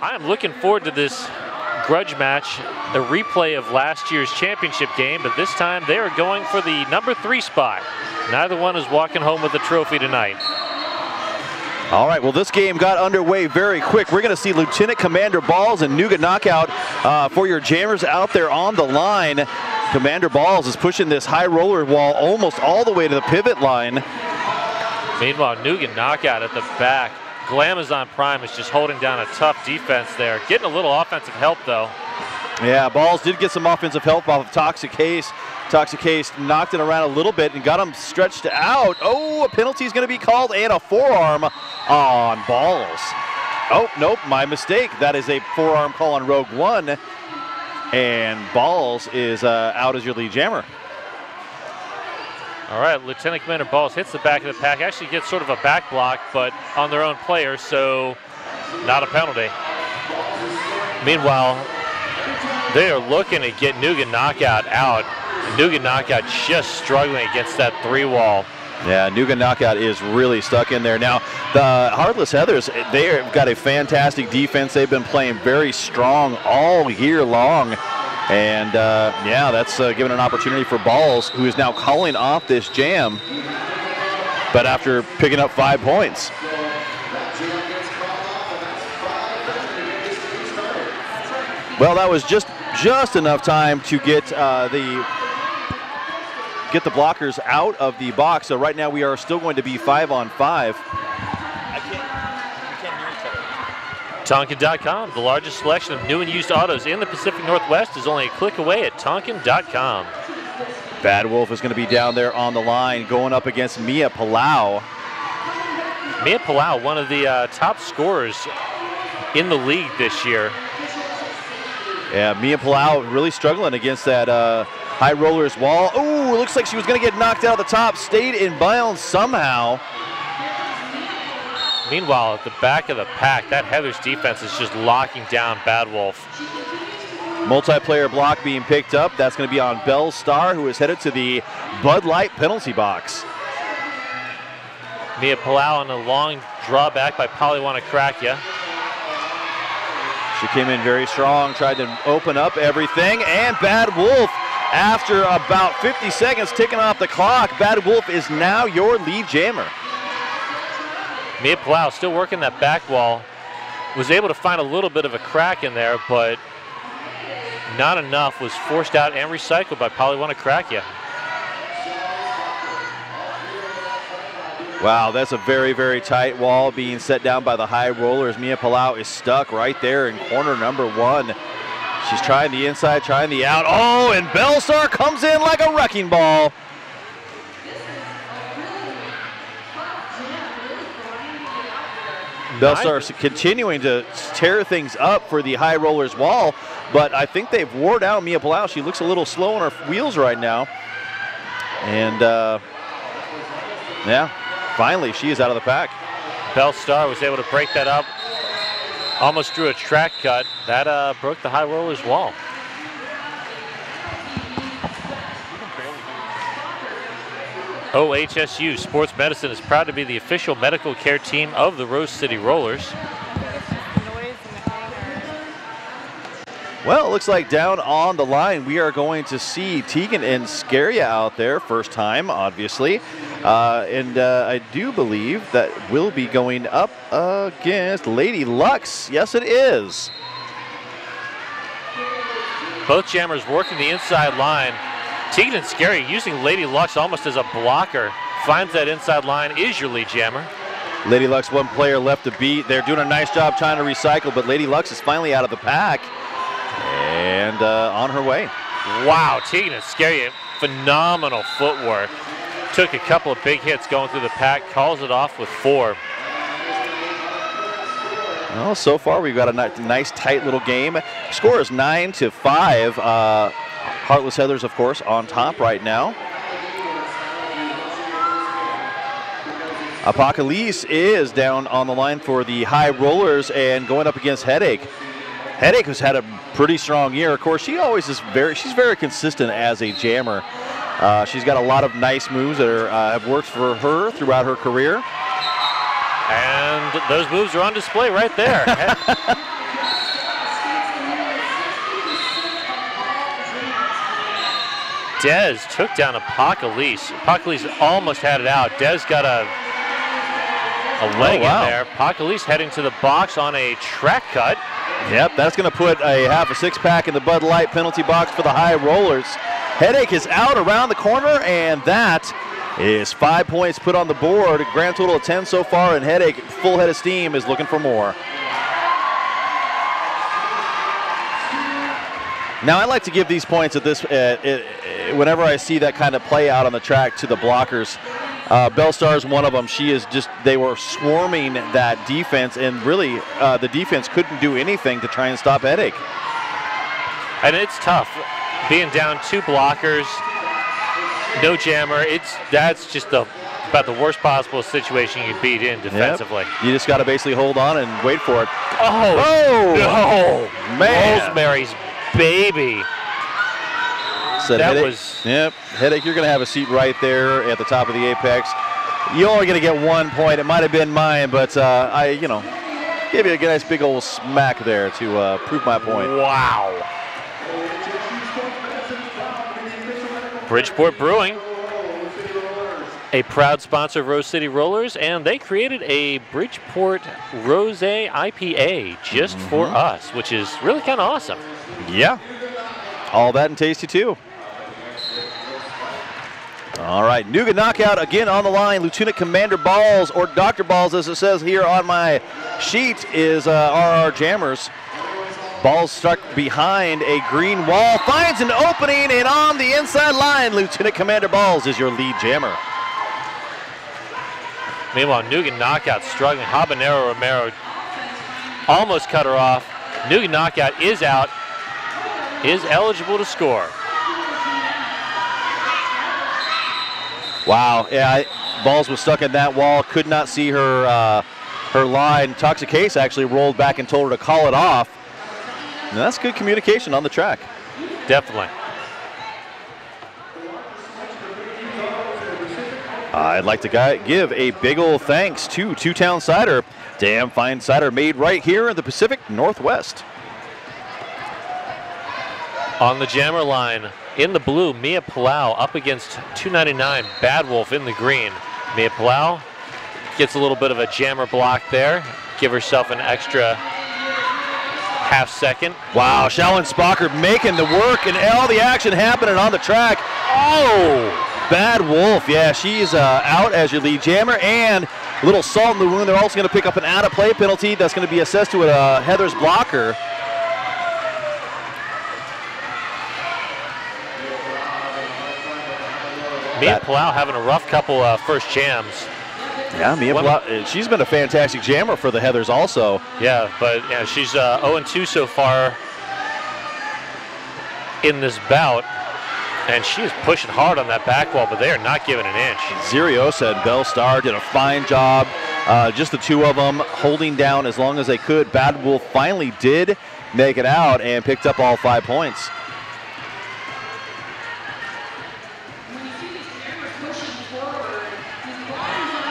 I'm looking forward to this grudge match, a replay of last year's championship game, but this time they are going for the number 3 spot. Neither one is walking home with a trophy tonight. All right, well, this game got underway very quick. We're going to see Lieutenant Commander Balls and Nougat Knockout for your jammers out there on the line. Commander Balls is pushing this high roller wall almost all the way to the pivot line. Meanwhile, Nougat Knockout at the back. Glamazon Prime is just holding down a tough defense there. Getting a little offensive help, though. Yeah, Balls did get some offensive help off of Toxic Haze. Toxic Haze knocked it around a little bit and got him stretched out. Oh, a penalty is going to be called and a forearm on Balls. Oh, nope, my mistake. That is a forearm call on Rogue One. And Balls is out as your lead jammer. All right, Lieutenant Commander Balls hits the back of the pack. Actually gets sort of a back block, but on their own player, so not a penalty. Meanwhile, they are looking to get Nougat Knockout out. Nougat Knockout just struggling against that 3-wall. Yeah, Nougat Knockout is really stuck in there. Now, the Heartless Heathers, they've got a fantastic defense. They've been playing very strong all year long. And, yeah, that's given an opportunity for Balls, who is now calling off this jam, but after picking up 5 points. Well, that was just enough time to get the blockers out of the box. So right now we are still going to be 5-on-5. Tonkin.com, the largest selection of new and used autos in the Pacific Northwest, is only a click away at Tonkin.com. Bad Wolf is going to be down there on the line going up against Mia Palau. Mia Palau, one of the top scorers in the league this year. Yeah, Mia Palau really struggling against that high rollers wall. Oh, it looks like she was going to get knocked out of the top. Stayed in bounds somehow. Meanwhile, at the back of the pack, that Heather's defense is just locking down Bad Wolf. Multiplayer block being picked up. That's going to be on Bell Star, who is headed to the Bud Light penalty box. Mia Palau on a long drawback by Polywana Krakia. She came in very strong, tried to open up everything, and Bad Wolf, after about 50 seconds ticking off the clock, Bad Wolf is now your lead jammer. Mia Palau still working that back wall. Was able to find a little bit of a crack in there, but not enough. Was forced out and recycled by Polywana Krakia. Wow, that's a very, very tight wall being set down by the high rollers. Mia Palau is stuck right there in corner number 1. She's trying the inside, trying the out. Oh, and Bellstar comes in like a wrecking ball. Bellstar continuing to tear things up for the high rollers wall, but I think they've wore down Mia Palau. She looks a little slow on her wheels right now. And, yeah, finally she is out of the pack. Bellstar was able to break that up. Almost drew a track cut. That broke the high rollers wall. OHSU Sports Medicine is proud to be the official medical care team of the Rose City Rollers. Well, it looks like down on the line we are going to see Tegan and Scaria out there, first time, obviously. And I do believe that will be going up against Lady Lux. Yes, it is. Both jammers working the inside line. Tegan and Scary using Lady Lux almost as a blocker. Finds that inside line, is your lead jammer. Lady Lux, one player left to beat. They're doing a nice job trying to recycle, but Lady Lux is finally out of the pack and on her way. Wow, Tegan and Scary, phenomenal footwork. Took a couple of big hits going through the pack, calls it off with 4. Well, so far we've got a nice tight little game. Score is 9-5. Heartless Heathers, of course, on top right now. Apocalypse is down on the line for the high rollers and going up against Headache. Headache has had a pretty strong year. Of course, she always is she's very consistent as a jammer. She's got a lot of nice moves that have worked for her throughout her career. And those moves are on display right there. Dez took down Apocalypse. Apocalypse almost had it out. Dez got a leg in there. Apocalypse heading to the box on a track cut. Yep, that's going to put a half a six-pack in the Bud Light penalty box for the High Rollers. Headache is out around the corner, and that is 5 points put on the board. A grand total of 10 so far, and Headache, full head of steam, is looking for more. Now, I like to give these points at this whenever I see that kind of play out on the track to the blockers. Bellstar is one of them. They were swarming that defense, and really the defense couldn't do anything to try and stop Headache. And it's tough. Being down 2 blockers, no jammer, that's just about the worst possible situation you beat in defensively. Yep. You just got to basically hold on and wait for it. Oh, no. Man. Rosemary's baby. Yep, Headache, you're going to have a seat right there at the top of the apex. You're only going to get 1 point. It might have been mine, but I gave you a nice big old smack there to prove my point. Wow. Bridgeport Brewing, a proud sponsor of Rose City Rollers, and they created a Bridgeport Rosé IPA just for us, which is really kind of awesome. Yeah, all that and tasty too. All right, Nougat Knockout again on the line. Lieutenant Commander Balls, or Dr. Balls as it says here on my sheet, are our jammers. Balls stuck behind a green wall, finds an opening, and on the inside line, Lieutenant Commander Balls is your lead jammer. Meanwhile, Nougat Knockout struggling. Habanero Romero almost cut her off. Nougat Knockout is out, is eligible to score. Wow, yeah, Balls was stuck in that wall, could not see her line. Toxic Case actually rolled back and told her to call it off. And that's good communication on the track. Definitely. I'd like to give a big old thanks to Two Town Cider. Damn fine cider made right here in the Pacific Northwest. On the jammer line, in the blue, Mia Palau up against 299, Bad Wolf in the green. Mia Palau gets a little bit of a jammer block there. Give herself an extra half second. Wow, Shaolin Spocker making the work and all the action happening on the track. Oh, Bad Wolf, yeah, she's out as your lead jammer, and a little salt in the wound. They're also going to pick up an out-of-play penalty that's going to be assessed to Heather's blocker. Mia Palau having a rough couple first jams. Yeah, Mia Palau, she's been a fantastic jammer for the Heathers also. Yeah, but yeah, she's 0-2 so far in this bout, and she is pushing hard on that back wall, but they are not giving an inch. Zeriosa and Bellstar did a fine job. Just the two of them holding down as long as they could. Bad Wolf finally did make it out and picked up all 5 points.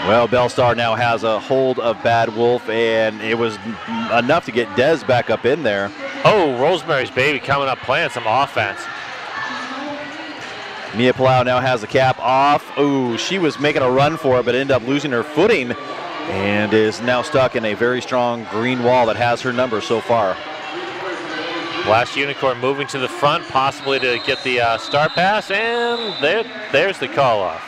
Well, Bellstar now has a hold of Bad Wolf, and it was enough to get Dez back up in there. Oh, Rosemary's baby coming up playing some offense. Mia Palau now has the cap off. Oh, she was making a run for it, but ended up losing her footing and is now stuck in a very strong green wall that has her number so far. Blast Unicorn moving to the front, possibly to get the star pass, and there's the call off.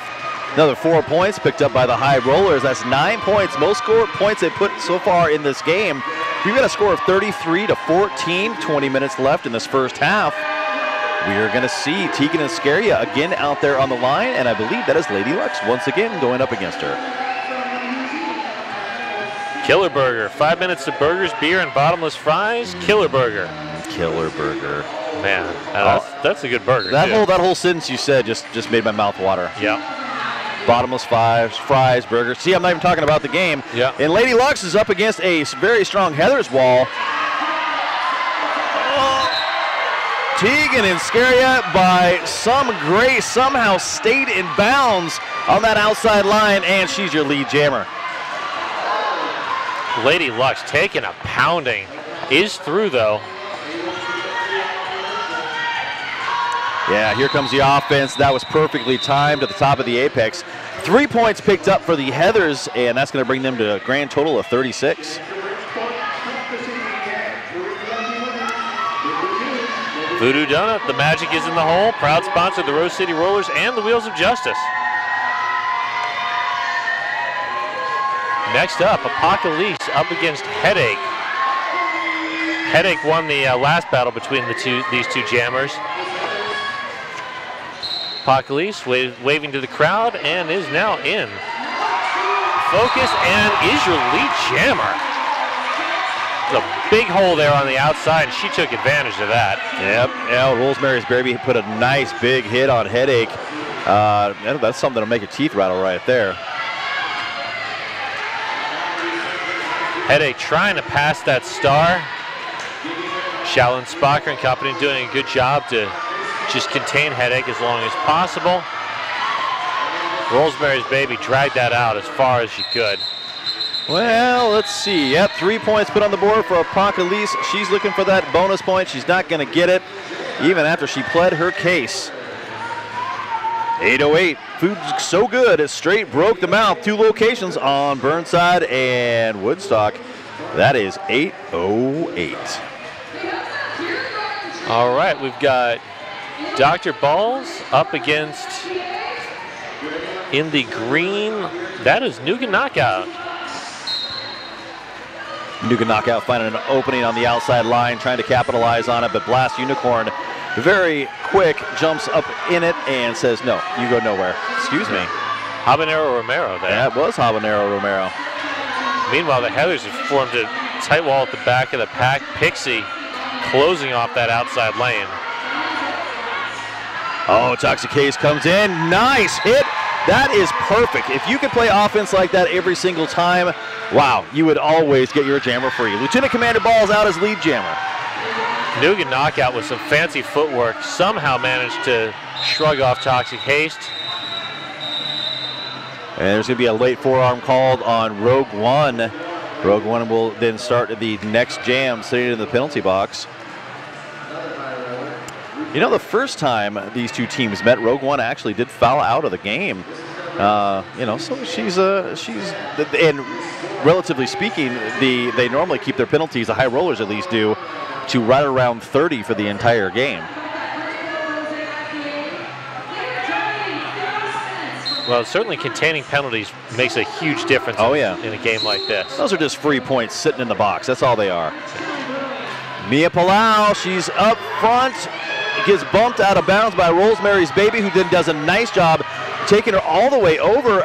Another 4 points picked up by the High Rollers. That's 9 points, most points they put so far in this game. We've got a score of 33-14, 20 minutes left in this first half. We're going to see Tegan and Scaria again out there on the line, and I believe that is Lady Lux once again going up against her. Killer Burger, 5 minutes to burgers, beer, and bottomless fries. Killer Burger. Killer Burger. Man, that's a good burger. That whole sentence you said just made my mouth water. Yeah. Bottomless fries, burgers. See, I'm not even talking about the game. Yeah. And Lady Lux is up against a very strong Heather's wall. Tegan and Scaria, by some grace, somehow stayed in bounds on that outside line, and she's your lead jammer. Lady Lux taking a pounding. Is through, though. Yeah, here comes the offense. That was perfectly timed at the top of the apex. 3 points picked up for the Heathers, and that's going to bring them to a grand total of 36. Voodoo Donut, the magic is in the hole. Proud sponsor of the Rose City Rollers and the Wheels of Justice. Next up, Apocalypse up against Headache. Headache won the last battle between these two jammers. Apocalypse waving to the crowd and is now in. Focus and is your lead jammer. There's a big hole there on the outside, and she took advantage of that. Yep, yeah, Rosemary's Baby put a nice big hit on Headache. That's something that'll make your teeth rattle right there. Headache trying to pass that star. Shaolin Spocker and company doing a good job to just contain Headache as long as possible. Rosemary's Baby dragged that out as far as she could. Well, let's see. Yep, 3 points put on the board for Apocalypse. She's looking for that bonus point. She's not going to get it, even after she pled her case. 8:08. Food's so good, it straight broke the mouth. 2 locations on Burnside and Woodstock. That is 8:08. All right, we've got Dr. Balls up against, in the green, that is Nuka Knockout. Nuka Knockout finding an opening on the outside line, trying to capitalize on it, but Blast Unicorn, very quick, jumps up in it and says, no, you go nowhere. Excuse me. Habanero Romero there. That was Habanero Romero. Meanwhile, the Heathers have formed a tight wall at the back of the pack. Pixie closing off that outside lane. Oh, Toxic Haze comes in. Nice hit. That is perfect. If you could play offense like that every single time, wow, you would always get your jammer free. Lieutenant Commander Ball's out as lead jammer. Nuga Knockout with some fancy footwork somehow managed to shrug off Toxic Haste. And there's going to be a late forearm called on Rogue One. Rogue One will then start the next jam sitting in the penalty box. You know, the first time these two teams met, Rogue One actually did foul out of the game. You know, so she's and relatively speaking, they normally keep their penalties, the high rollers at least do, to right around 30 for the entire game. Well, certainly containing penalties makes a huge difference in a game like this. Those are just free points sitting in the box. That's all they are. Mia Palau, she's up front. Gets bumped out of bounds by Rosemary's Baby, who then does a nice job taking her all the way over.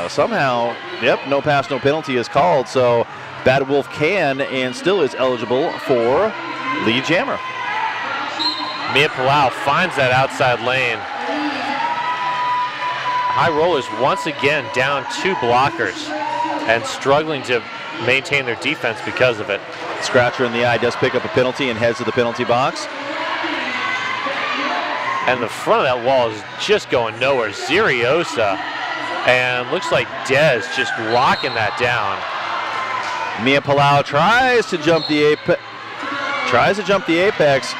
Somehow, yep, no pass, no penalty is called. So Bad Wolf can and still is eligible for lead jammer. Mia Palau finds that outside lane. High rollers once again down 2 blockers and struggling to maintain their defense because of it. Scratcher in the eye does pick up a penalty and heads to the penalty box. And the front of that wall is just going nowhere. Zeriosa, and looks like Dez just locking that down. Mia Palau tries to jump the apex,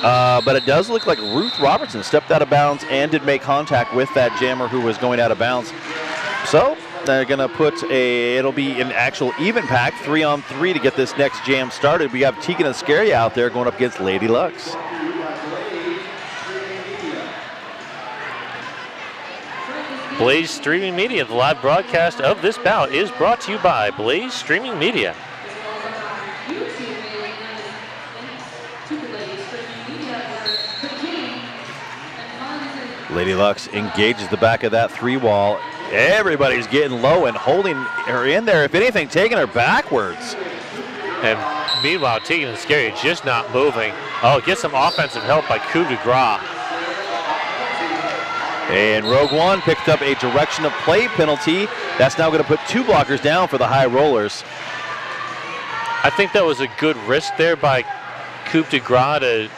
but it does look like Ruth Robertson stepped out of bounds and did make contact with that jammer who was going out of bounds. So they're gonna put it'll be an actual even pack, 3-on-3 to get this next jam started. We have Tegan and Scaria out there going up against Lady Lux. Blaze Streaming Media, the live broadcast of this bout is brought to you by Blaze Streaming Media. Lady Lux engages the back of that 3 wall. Everybody's getting low and holding her in there, if anything, taking her backwards. And meanwhile, Tegan and Scary just not moving. Oh, get some offensive help by Coup de Gras. And Rogue One picked up a direction of play penalty. That's now going to put 2 blockers down for the high rollers. I think that was a good risk there by Coup de Gras to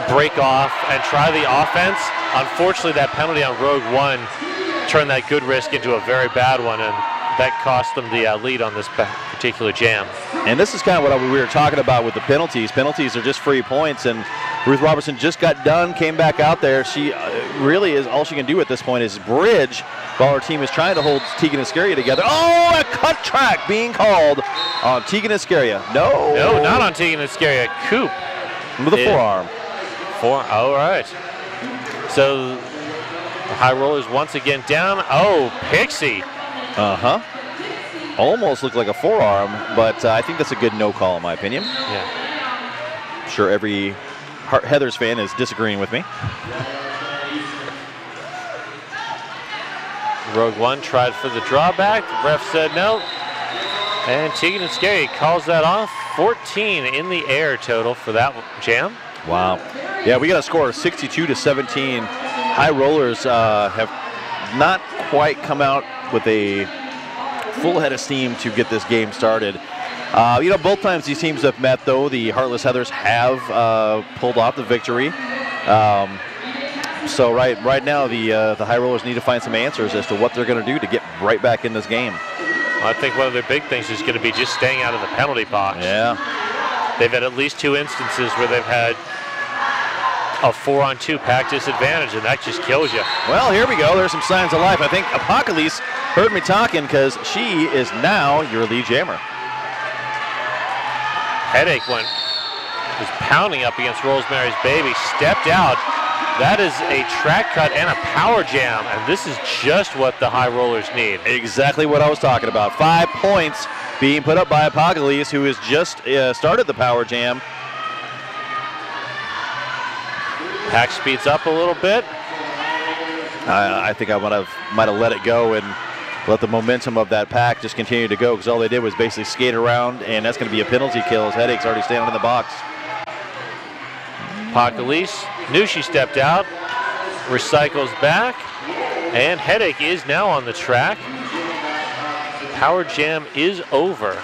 break off and try the offense. Unfortunately, that penalty on Rogue One turned that good risk into a very bad one, and that cost them the lead on this particular jam. And this is kind of what we were talking about with the penalties. Penalties are just free points, and Ruth Robertson just got done, came back out there. She really is, all she can do at this point is bridge while her team is trying to hold Tegan Iscaria together. Oh, a cut track being called on Tegan Iscaria. No. No, not on Tegan Iscaria. Coop. With a forearm. All right. So the High Rollers once again down. Oh, Pixie. Uh-huh. Almost looked like a forearm, but I think that's a good no call in my opinion. Yeah. I'm sure every Heathers fan is disagreeing with me. Rogue One tried for the drawback. The ref said no. And Tegan Iscaria calls that off. 14 in the air total for that jam. Wow. Yeah, we got a score of 62-17. High Rollers have not quite come out with a full head of steam to get this game started. You know, both times these teams have met, though, the Heartless Heathers have pulled off the victory. So right now, the High Rollers need to find some answers as to what they're going to do to get right back in this game. Well, I think one of their big things is going to be just staying out of the penalty box. Yeah. They've had at least 2 instances where they've had a 4-on-2 pack disadvantage, and that just kills you. Well, here we go. There's some signs of life. I think Apocalypse heard me talking because she is now your lead jammer. Headache was pounding up against Rosemary's Baby, stepped out. That is a track cut and a power jam, and this is just what the High Rollers need. Exactly what I was talking about. 5 points being put up by Apocalypse, who has just started the power jam. Pack speeds up a little bit. I think I might have let it go and let the momentum of that pack just continue to go, because all they did was basically skate around, and that's going to be a penalty kill as Headache's already standing in the box. Apocalypse knew she stepped out, recycles back, and Headache is now on the track. Power jam is over.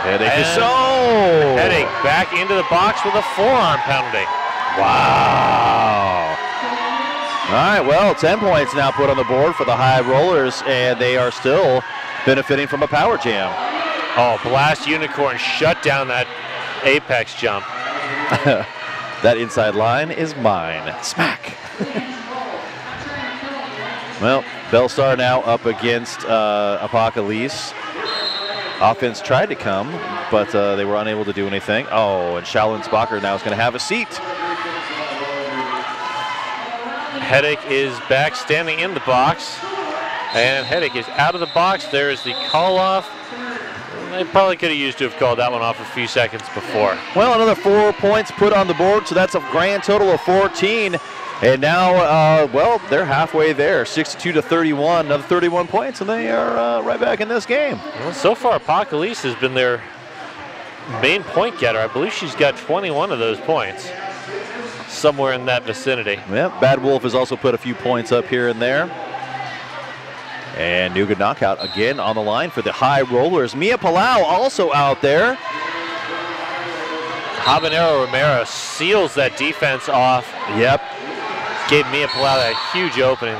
Headache is Headache back into the box with a forearm pounding. Wow. All right, well, 10 points now put on the board for the High Rollers, and they are still benefiting from a power jam. Oh, Blast Unicorn shut down that apex jump. That inside line is mine. Smack. Well, Bellstar now up against Apocalypse. Offense tried to come, but they were unable to do anything. Oh, and Shaolin Spocker now is going to have a seat. Headache is back standing in the box, and Headache is out of the box. There is the call off. They probably could have used to have called that one off a few seconds before. Well, another 4 points put on the board, so that's a grand total of 14. And now, well, they're halfway there, 62-31, another 31 points, and they are right back in this game. Well, so far, Apocalypse has been their main point getter. I believe she's got 21 of those points, somewhere in that vicinity. Yep, Bad Wolf has also put a few points up here and there. And Nougat Knockout again on the line for the High Rollers. Mia Palau also out there. Habanero Romero seals that defense off. Yep. Gave Mia Palau that huge opening.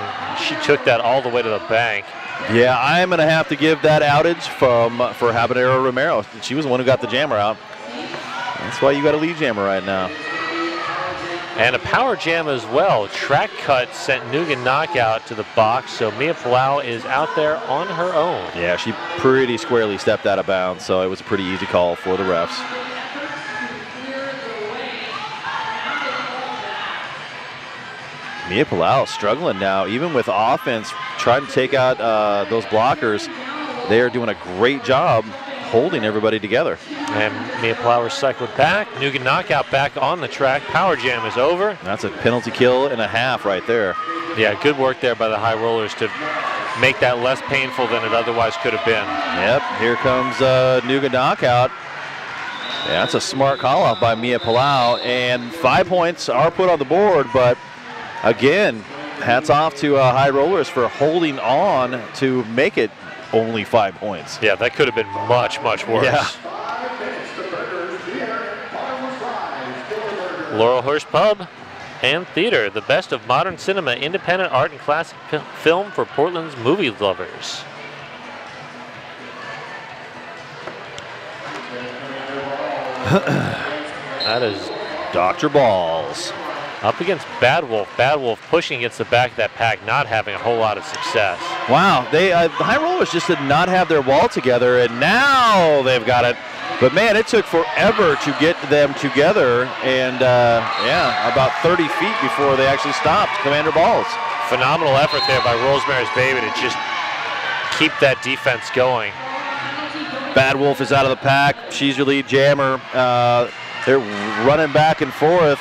She took that all the way to the bank. Yeah, I'm going to have to give that outage for Habanero Romero. She was the one who got the jammer out. That's why you got a lead jammer right now. And a power jam as well. Track cut sent Nougat Knockout to the box, so Mia Palau is out there on her own. Yeah, she pretty squarely stepped out of bounds, so it was a pretty easy call for the refs. Mia Palau struggling now, even with offense, trying to take out those blockers. They are doing a great job holding everybody together. And Mia Palau recycled back. Nougat Knockout back on the track. Power jam is over. That's a penalty kill and a half right there. Yeah, good work there by the High Rollers to make that less painful than it otherwise could have been. Yep, here comes Nougat Knockout. Yeah, that's a smart call off by Mia Palau, and 5 points are put on the board, but again, hats off to High Rollers for holding on to make it only 5 points. Yeah, that could have been much, much worse. Yeah. Laurelhurst Pub and Theater, the best of modern cinema, independent art, and classic film for Portland's movie lovers. That is Dr. Balls. up against Bad Wolf. Bad Wolf pushing against the back of that pack, not having a whole lot of success. Wow, the High Rollers just did not have their wall together, and now they've got it. But man, it took forever to get them together, and yeah, about 30 feet before they actually stopped Commander Balls. Phenomenal effort there by Rosemary's Baby to just keep that defense going. Bad Wolf is out of the pack. She's your lead jammer. They're running back and forth.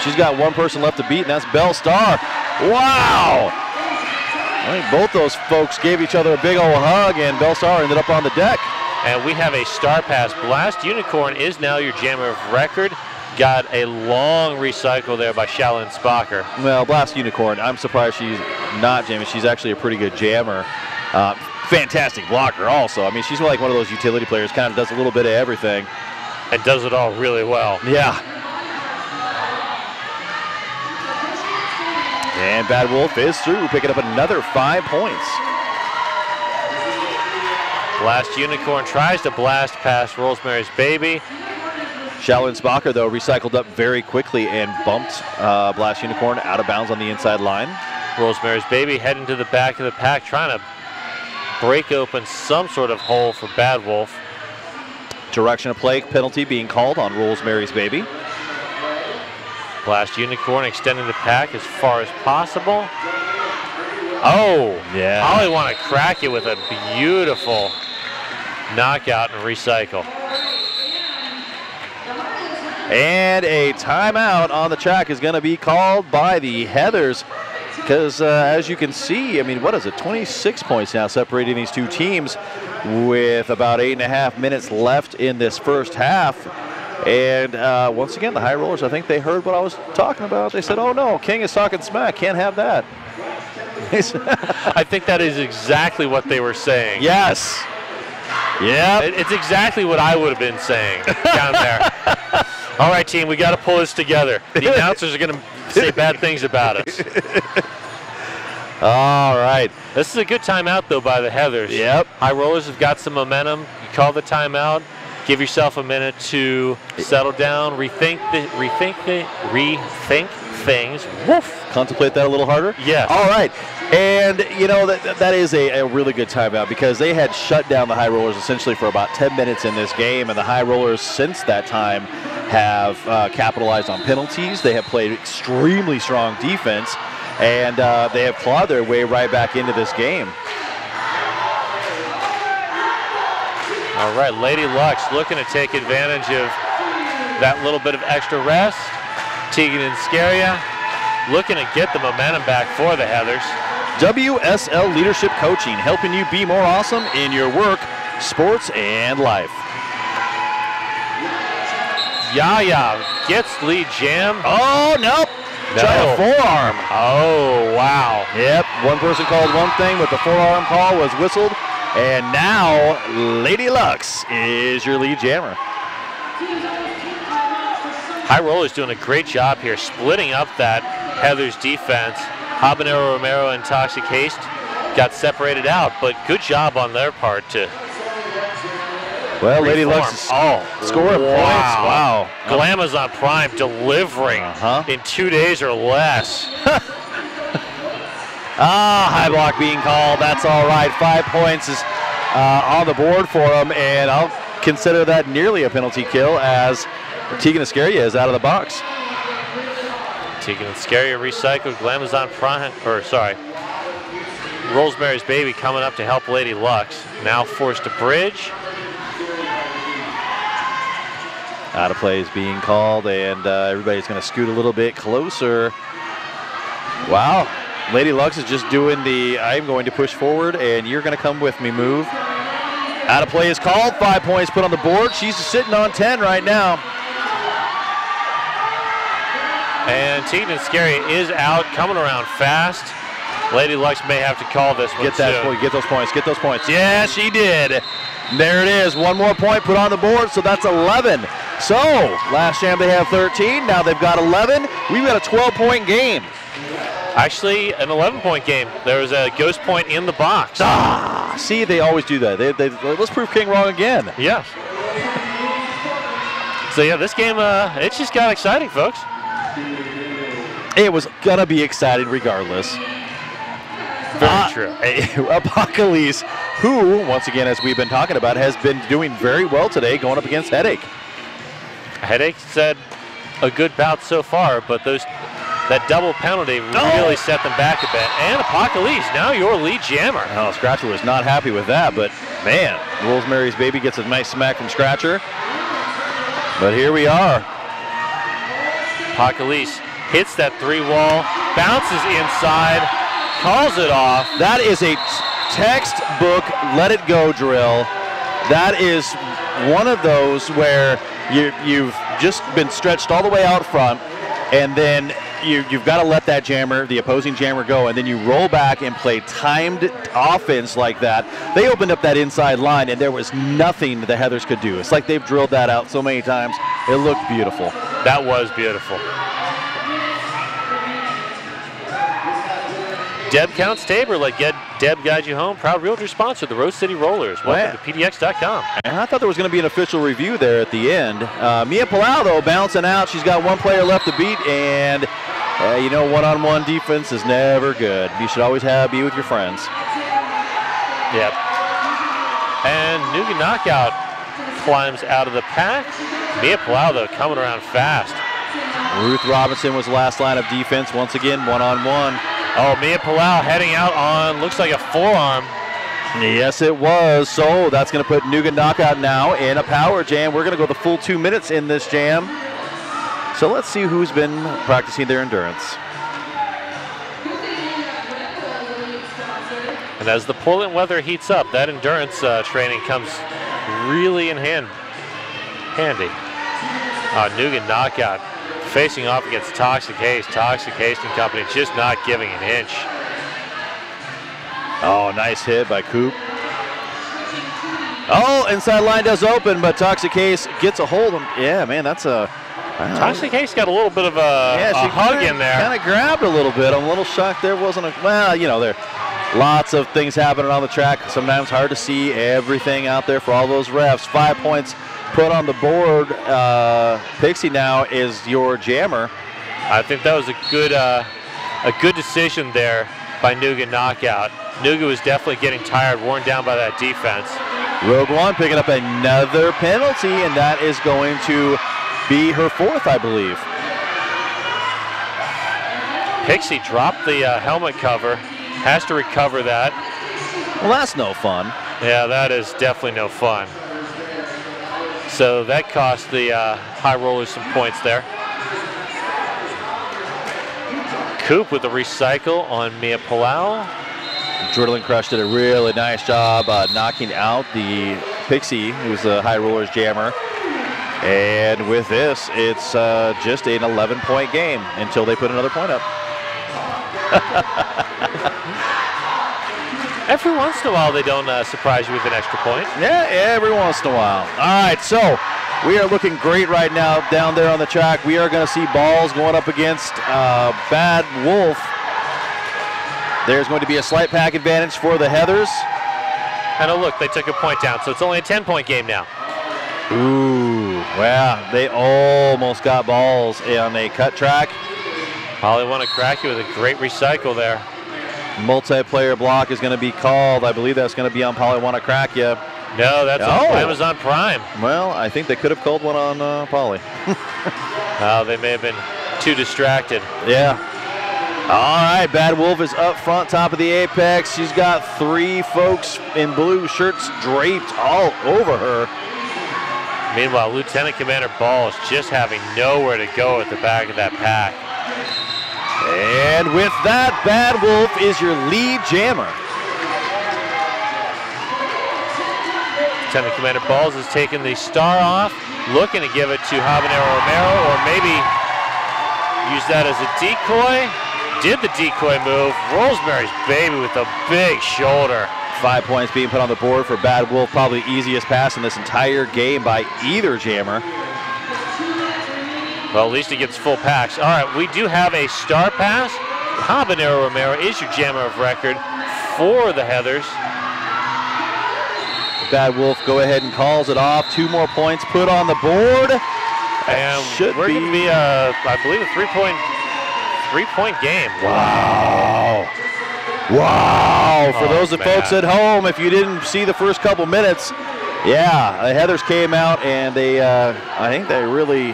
She's got one person left to beat, and that's Belle Star. Wow! I think both those folks gave each other a big old hug, and Belle Star ended up on the deck. And we have a Star Pass. Blast Unicorn is now your jammer of record. Got a long recycle there by Shaolin Spocker. Well, Blast Unicorn, I'm surprised she's not jamming. She's actually a pretty good jammer. Fantastic blocker also. I mean, she's like one of those utility players, kind of does a little bit of everything. And does it all really well. Yeah. And Bad Wolf is through, picking up another 5 points. Blast Unicorn tries to blast past Rosemary's Baby. Shaolin Spocker, though, recycled up very quickly and bumped Blast Unicorn out of bounds on the inside line. Rosemary's Baby heading to the back of the pack, trying to break open some sort of hole for Bad Wolf. Direction of play penalty being called on Rosemary's Baby. Blast Unicorn extending the pack as far as possible. Oh, yeah. Holly want to crack it with a beautiful knockout and recycle. And a timeout on the track is going to be called by the Heathers because as you can see, I mean, what is it, 26 points now separating these two teams with about 8.5 minutes left in this first half. And once again, the High Rollers, I think they heard what I was talking about. They said, oh no, King is talking smack, can't have that. I think that is exactly what they were saying. Yes. Yeah. It's exactly what I would have been saying down there. All right, team, we got to pull this together. The announcers are going to say bad things about us. All right. This is a good timeout, though, by the Heathers. Yep. High Rollers have got some momentum. You call the timeout. Give yourself a minute to settle down, rethink things. Woof. Contemplate that a little harder? Yes. All right. And, you know, that is a really good timeout because they had shut down the High Rollers essentially for about 10 minutes in this game, and the High Rollers since that time have capitalized on penalties. They have played extremely strong defense, and they have clawed their way right back into this game. All right, Lady Lux looking to take advantage of that little bit of extra rest. Tegan and Scaria looking to get the momentum back for the Heathers. WSL Leadership Coaching, helping you be more awesome in your work, sports, and life. Yaya Gets lead jam. Oh, nope. No. Try a forearm. Oh, wow. Yep, one person called one thing, but the forearm call was whistled. And now, Lady Lux is your lead jammer. High Rollers doing a great job here, splitting up that Heathers defense. Habanero Romero and Toxic Haste got separated out, but good job on their part to well, reform. Lady Lux is scoring points. Wow. Glamazon Prime delivering in 2 days or less. High block being called. That's all right. 5 points is on the board for them, and I'll consider that nearly a penalty kill as Tegan Iscaria is out of the box. Tegan Iscaria recycled. Glamazon Prime, Rosemary's Baby coming up to help Lady Lux. Now forced to bridge. Out of play is being called, and everybody's going to scoot a little bit closer. Wow. Lady Lux is just doing the I'm going to push forward and you're going to come with me move. Out of play is called. 5 points put on the board. She's sitting on 10 right now. And Tegan Iscaria is out, coming around fast. Lady Lux may have to call this one. Get those points. Get those points. Yeah, she did. There it is. One more point put on the board, so that's 11. So, last jam they have 13. Now they've got 11. We've got a 12-point game. Actually, an 11-point game. There was a ghost point in the box. See, they always do that. Let's prove King wrong again. Yes. So yeah, this game, it just got exciting, folks. It was going to be exciting regardless. Very true. Apocalypse, who, once again, as we've been talking about, has been doing very well today going up against Headache. Headache said a good bout so far, but that double penalty really set them back a bit. And Apocalypse, now your lead jammer. Oh, Scratcher was not happy with that, but man, Rosemary's Baby gets a nice smack from Scratcher. But here we are. Apocalypse hits that 3-wall, bounces inside, calls it off. That is a textbook let it go drill. That is one of those where you've just been stretched all the way out front, and then you've got to let that jammer, the opposing jammer, go, and then you roll back and play timed offense like that. They opened up that inside line, and there was nothing the Heathers could do. It's like they've drilled that out so many times. It looked beautiful. That was beautiful. Deb Counts Tabor, let Deb guide you home. Proud realtor sponsor, the Rose City Rollers. Welcome to PDX.com. And I thought there was going to be an official review there at the end. Mia Palau, though, bouncing out. She's got one player left to beat, and you know, one-on-one defense is never good. You should always be with your friends. Yep. And Nuga Knockout climbs out of the pack. Mia Palau, though, coming around fast. Ruth Robinson was the last line of defense. Once again, one-on-one. Oh, Mia Palau heading out on, looks like a forearm. Yes, it was. So that's going to put Nuga Knockout now in a power jam. We're going to go the full 2 minutes in this jam. So let's see who's been practicing their endurance. And as the Portland weather heats up, that endurance training comes really in handy. Nuga Knockout facing off against Toxic Haste. Toxic Haste and company just not giving an inch. Oh, nice hit by Coop. Oh, inside line does open, but Toxic Haste gets a hold of him. Yeah, man, that's a... Toxic Haste got a little bit of a hug in there. Kind of grabbed a little bit. I'm a little shocked there wasn't a... Well, you know, there lots of things happening on the track. Sometimes hard to see everything out there for all those refs. 5 points put on the board. Pixie now is your jammer. I think that was a good decision there by Nuga Knockout. Nuga was definitely getting tired, worn down by that defense. Rogue One picking up another penalty, and that is going to be her 4th, I believe. Pixie dropped the helmet cover, has to recover that. Well, that's no fun. Yeah, that is definitely no fun. So that cost the High Rollers some points there. Coop with the recycle on Mia Palau. Driddling Crush did a really nice job knocking out the Pixie, who's the High Rollers jammer. And with this, it's just an 11-point game until they put another point up. Every once in a while, they don't surprise you with an extra point. Yeah, every once in a while. All right, so we are looking great right now down there on the track. We are going to see balls going up against Bad Wolf. There's going to be a slight pack advantage for the Heathers. And oh, look, they took a point down, so it's only a 10-point game now. Ooh, wow, they almost got balls on a cut track. Probably want to crack you with a great recycle there. Multiplayer block is going to be called. I believe that's going to be on Polly Want to Crack You. No, that's on Amazon Prime. Well, I think they could have called one on Polly. They may have been too distracted. Yeah. All right, Bad Wolf is up front, top of the apex. She's got 3 folks in blue shirts draped all over her. Meanwhile, Lieutenant Commander Ball is just having nowhere to go at the back of that pack. And with that, Bad Wolf is your lead jammer. Lieutenant Commander Balls is taking the star off, looking to give it to Habanero Romero, or maybe use that as a decoy. Did the decoy move. Rosemary's Baby with a big shoulder. 5 points being put on the board for Bad Wolf. Probably the easiest pass in this entire game by either jammer. Well, at least he gets full packs. All right, we do have a star pass. Habanero Romero is your jammer of record for the Heathers. Bad Wolf go ahead and calls it off. 2 more points put on the board. And should we're going to be, I believe, a three-point game. Wow. Wow. For those folks at home, if you didn't see the first couple minutes, yeah, the Heathers came out and they, I think they really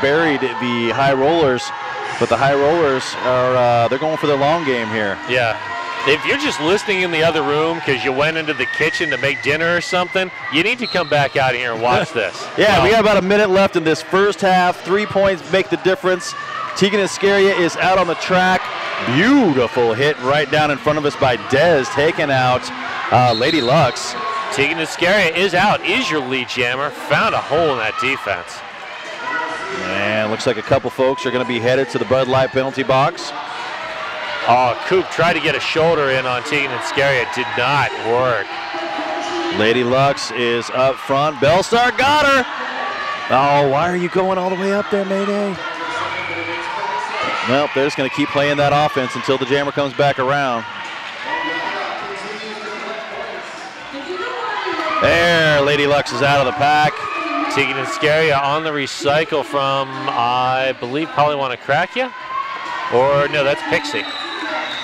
buried the High Rollers. But the High Rollers are, they're going for the long game here. Yeah. If you're just listening in the other room because you went into the kitchen to make dinner or something, you need to come back out here and watch this. Yeah, we got about a minute left in this first half. 3 points make the difference. Tegan Iscaria is out on the track. Beautiful hit right down in front of us by Dez, taking out Lady Lux. Tegan Iscaria is out, is your lead jammer. Found a hole in that defense. And looks like a couple folks are going to be headed to the Bud Light penalty box. Oh, Coop tried to get a shoulder in on Tegan Iscaria. Did not work. Lady Lux is up front. Bellstar got her. Oh, why are you going all the way up there, Mayday? Nope, they're just going to keep playing that offense until the jammer comes back around. There, Lady Lux is out of the pack. Tegan Iscaria on the recycle from, I believe, probably want to crack you. Or, no, that's Pixie.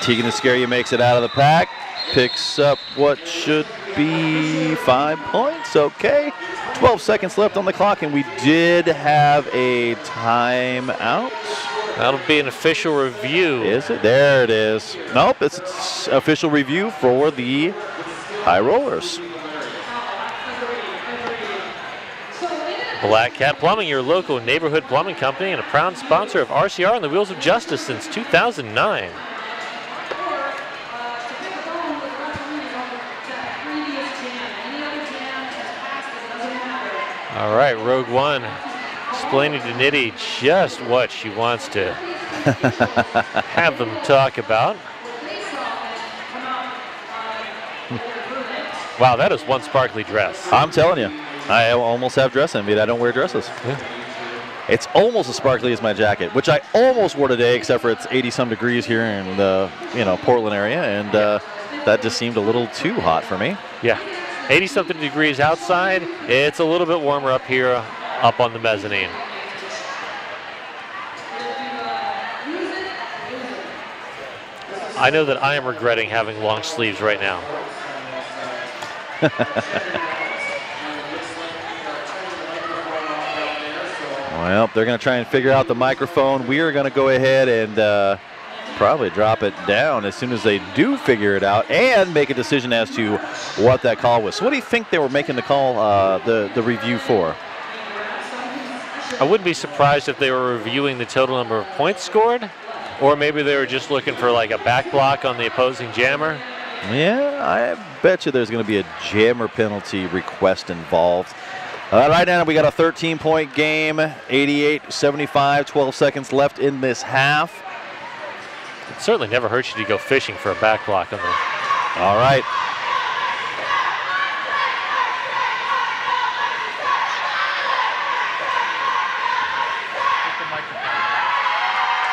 Tegan Iscaria makes it out of the pack. Picks up what should be 5 points. Okay. 12 seconds left on the clock, and we did have a timeout. That'll be an official review. Is it? There it is. Nope, it's official review for the High Rollers. Black Cat Plumbing, your local neighborhood plumbing company and a proud sponsor of RCR on the Wheels of Justice since 2009. All right, Rogue One explaining to Nitty just what she wants to have them talk about. Wow, that is one sparkly dress. I'm telling you, I almost have dress envy. I don't wear dresses. Yeah. It's almost as sparkly as my jacket, which I almost wore today, except for it's 80-some degrees here in the Portland area, and that just seemed a little too hot for me. Yeah, 80-something degrees outside. It's a little bit warmer up here, up on the mezzanine. I know that I am regretting having long sleeves right now. Well, they're going to try and figure out the microphone. We are going to go ahead and probably drop it down as soon as they do figure it out and make a decision as to what that call was. So what do you think they were making the call, the review for? I wouldn't be surprised if they were reviewing the total number of points scored, or maybe they were just looking for like a back block on the opposing jammer. Yeah, I bet you there's going to be a jammer penalty request involved. Right now we got a 13-point game, 88-75, 12 seconds left in this half. It certainly never hurts you to go fishing for a back block on the. All right.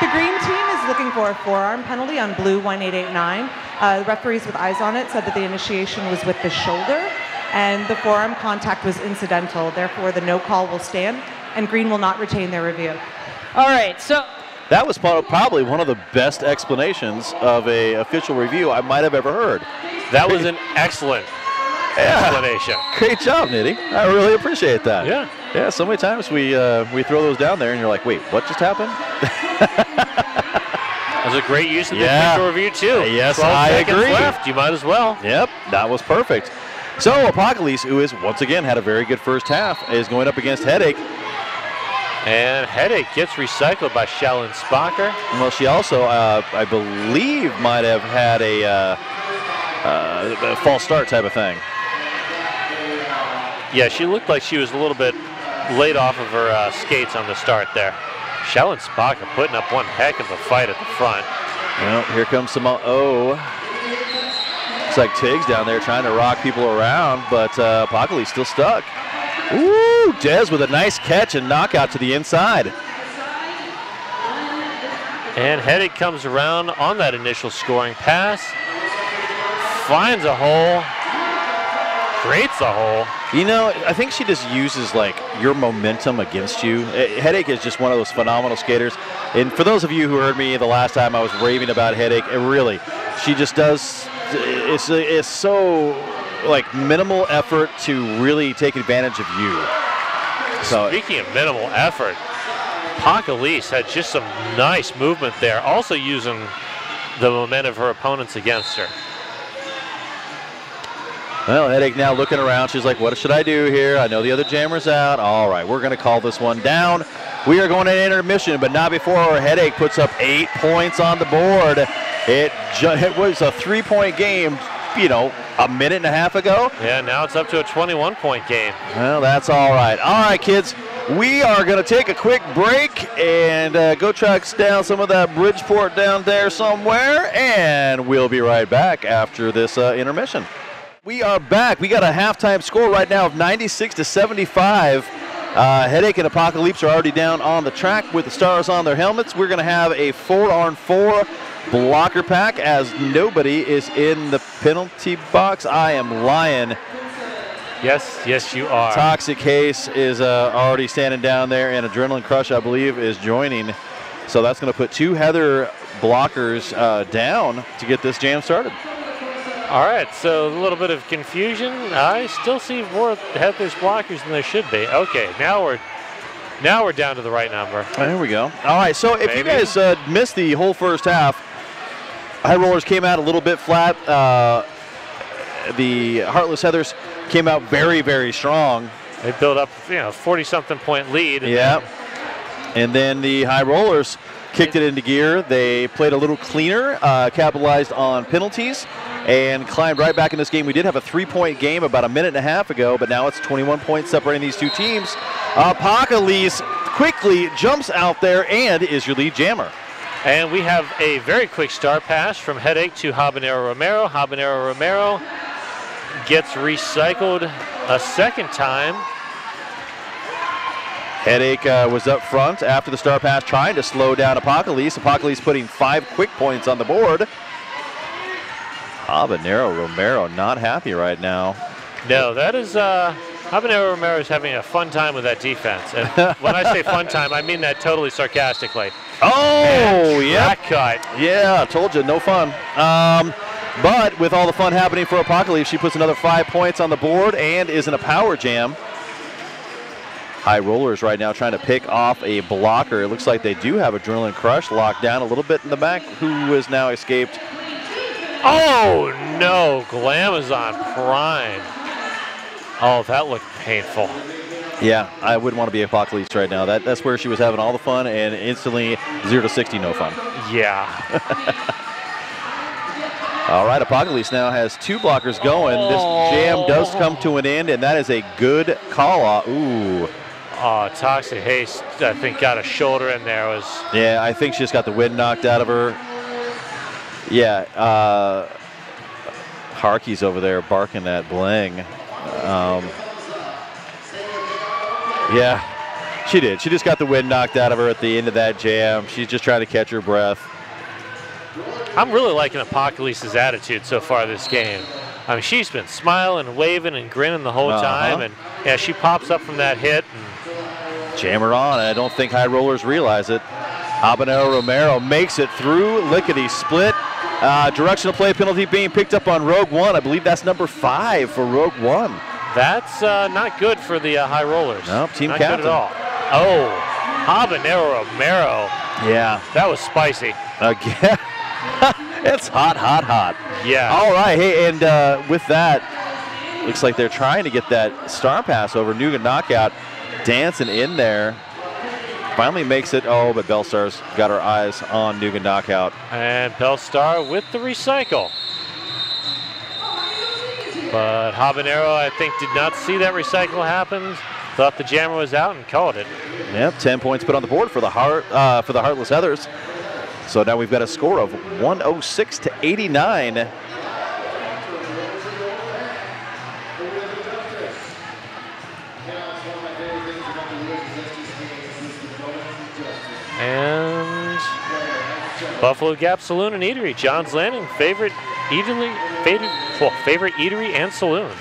The green team is looking for a forearm penalty on blue 1889. The referees with eyes on it said that the initiation was with the shoulder and the forearm contact was incidental. Therefore, the no call will stand and green will not retain their review. All right, so. That was probably one of the best explanations of a official review I might have ever heard. That was an excellent explanation. Great job, Nitty. I really appreciate that. Yeah. Yeah, so many times we throw those down there and you're like, wait, what just happened? That was a great use of the official review, too. Yes, 12 I seconds agree. left. You might as well. Yep, that was perfect. So Apocalypse, who has once again had a very good first half, is going up against Headache. And Headache gets recycled by Shallon Spocker. Well, she also, I believe, might have had a false start type of thing. Yeah, she looked like she was a little bit late off of her skates on the start there. Shallon Spocker putting up one heck of a fight at the front. Well, here comes some. Looks like Tiggs down there trying to rock people around, but Apocalypse still stuck. Ooh, Dez with a nice catch and knockout to the inside. And Headache comes around on that initial scoring pass. Finds a hole. creates a hole. You know, I think she just uses like your momentum against you. Headache is just one of those phenomenal skaters. And for those of you who heard me the last time I was raving about Headache, really, she just does, it's so like minimal effort to really take advantage of you. So, speaking of minimal effort, Apocalypse had just some nice movement there, also using the momentum of her opponents against her. Well, Headache now looking around. She's like, what should I do here? I know the other jammer's out. All right, we're going to call this one down. We are going to intermission, but not before our Headache puts up 8 points on the board. It was a 3-point game, you know, a minute and a half ago. Yeah, now it's up to a 21-point game. Well, that's all right. All right, kids. We are going to take a quick break and go track down some of that Bridgeport down there somewhere, and we'll be right back after this intermission. We are back. We got a halftime score right now of 96-75. Headache and Apocalypse are already down on the track with the stars on their helmets. We're going to have a 4-on-4 blocker pack as nobody is in the penalty box. I am lying. Yes, you are. Toxic Case is already standing down there, and Adrenaline Crush, I believe, is joining. So that's going to put 2 Heather blockers down to get this jam started. All right, so a little bit of confusion. I still see more Heather's blockers than there should be. Okay, now we're down to the right number. There we go. All right, so if you guys missed the whole first half, High Rollers came out a little bit flat. The Heartless Heathers came out very, very strong. They built up, 40-something point lead. And then the High Rollers kicked it into gear. They played a little cleaner, capitalized on penalties, and climbed right back in this game. We did have a 3-point game about a minute and a half ago, but now it's 21 points separating these two teams. Apocalypse quickly jumps out there and is your lead jammer. And we have a very quick star pass from Headache to Habanero Romero. Habanero Romero gets recycled a second time. Headache was up front after the star pass trying to slow down Apocalypse. Apocalypse putting 5 quick points on the board. Habanero Romero not happy right now. No, that is Habanero Romero is having a fun time with that defense. And when I say fun time, I mean that totally sarcastically. Oh, yeah. Cut. Yeah, told you, no fun. But with all the fun happening for Apocalypse, she puts another 5 points on the board and is in a power jam. High Rollers right now trying to pick off a blocker. It looks like they do have Adrenaline Crush locked down a little bit in the back, who has now escaped. Oh, no. Glamazon Prime. Oh, that looked painful. Yeah, I wouldn't want to be Apocalypse right now. That's where she was having all the fun, and instantly 0-60, no fun. Yeah. All right, Apocalypse now has 2 blockers going. This jam does come to an end, and that is a good call-out. Ooh. Oh, Toxic Haste, I think, got a shoulder in there. Yeah, I think she just got the wind knocked out of her. Yeah, Harky's over there barking at Bling. Yeah, she did. She just got the wind knocked out of her at the end of that jam. She's just trying to catch her breath. I'm really liking Apocalypse's attitude so far this game. I mean, she's been smiling and waving and grinning the whole time, and yeah, she pops up from that hit. And jam her on, and I don't think High Rollers realize it. Habanero Romero makes it through, lickety split. Directional play penalty being picked up on Rogue One. I believe that's number 5 for Rogue One. That's not good for the High Rollers. No, team not captain. Good at all. Oh, Habanero Romero. Yeah. That was spicy. Again. It's hot, hot, hot. Yeah. All right, hey, and with that, looks like they're trying to get that star pass over. Nuga Knockout dancing in there. Finally makes it. Oh, but Bellstar's got her eyes on Nuga Knockout. And Bellstar with the recycle. But Habanero, I think, did not see that recycle happen. Thought the jammer was out and called it. Yep, 10 points put on the board for the Heartless Heathers. So now we've got a score of 106-89. And Buffalo Gap Saloon and Eatery, John's Landing, favorite eatery and saloon.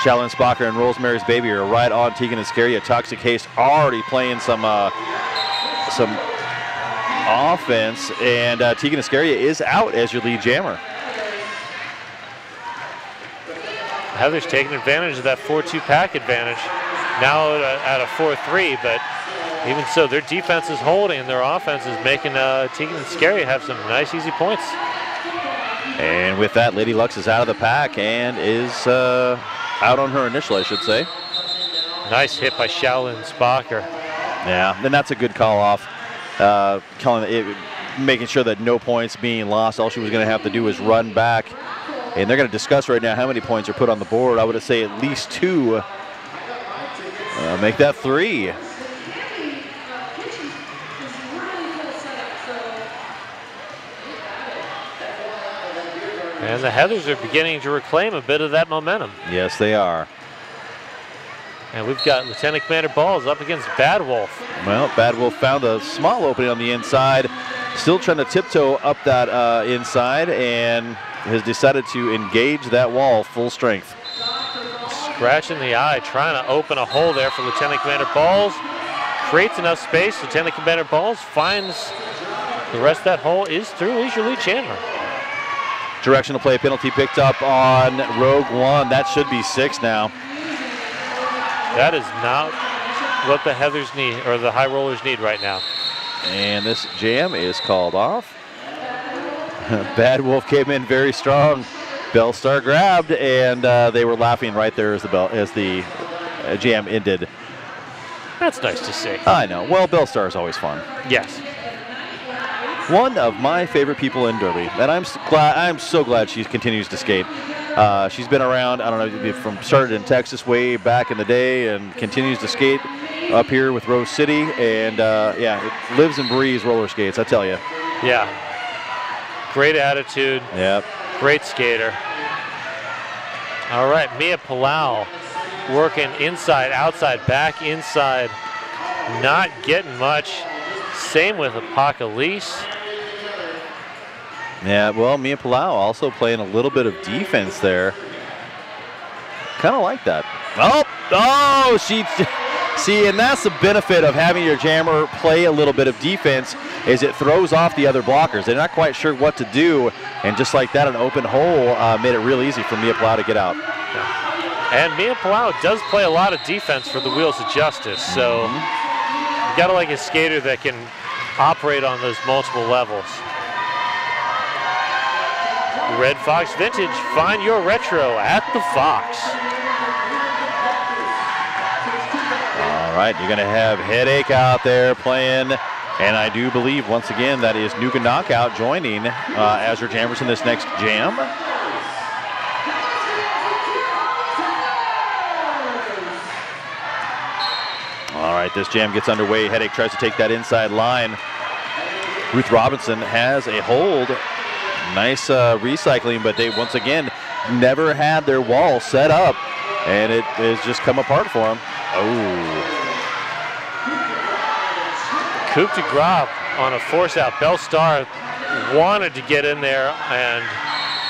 Shaolin Spocker and Rosemary's Baby are right on Tegan Iscaria. Toxic Haste already playing some offense, and Tegan Iscaria is out as your lead jammer. Heather's taking advantage of that 4-2 pack advantage. Now at a 4-3, but even so, their defense is holding, and their offense is making Tegan Iscaria have some nice, easy points. And with that, Lady Lux is out of the pack and is out on her initial, I should say. Nice hit by Shaolin Spocker. Yeah, and that's a good call off. Making sure that no points being lost. All she was going to have to do was run back. And they're going to discuss right now how many points are put on the board. I would say at least 2. Make that 3. And the Heathers are beginning to reclaim a bit of that momentum. Yes, they are. And we've got Lieutenant Commander Balls up against Bad Wolf. Well, Bad Wolf found a small opening on the inside. Still trying to tiptoe up that inside, and has decided to engage that wall full strength. Scratching the eye, trying to open a hole there for Lieutenant Commander Balls. Creates enough space. Lieutenant Commander Balls finds the rest of that hole is through. He's your lead jammer. Directional play penalty picked up on Rogue One. That should be 6 now. That is not what the Heathers need, or the High Rollers need right now. And this jam is called off. Bad Wolf came in very strong. Bellstar grabbed, and they were laughing right there as the jam ended. That's nice to see. I know. Well, Bellstar is always fun. Yes. One of my favorite people in Derby, and I'm so glad she continues to skate. She's been around, I don't know, from started in Texas way back in the day, and continues to skate up here with Rose City, and yeah, it lives and breathes roller skates, I tell you. Yeah. Great attitude. Yep. Great skater. All right, Mia Palau working inside, outside, back inside. Not getting much. Same with Apocalypse. Yeah, well, Mia Palau also playing a little bit of defense there. Kind of like that. Oh, see, and that's the benefit of having your jammer play a little bit of defense, is it throws off the other blockers. They're not quite sure what to do, and just like that, an open hole made it real easy for Mia Palau to get out. Yeah. And Mia Palau does play a lot of defense for the Wheels of Justice, so you gotta like a skater that can operate on those multiple levels. Red Fox Vintage, find your retro at the Fox. All right, you're going to have Headache out there playing, and I do believe, once again, that is Nuka Knockout joining as your jammers in this next jam. All right, this jam gets underway. Headache tries to take that inside line. Ruth Robinson has a hold. Nice recycling, but they, once again, never had their wall set up, and it has just come apart for them. Oh. Coup de grace on a force out. Bellstar wanted to get in there and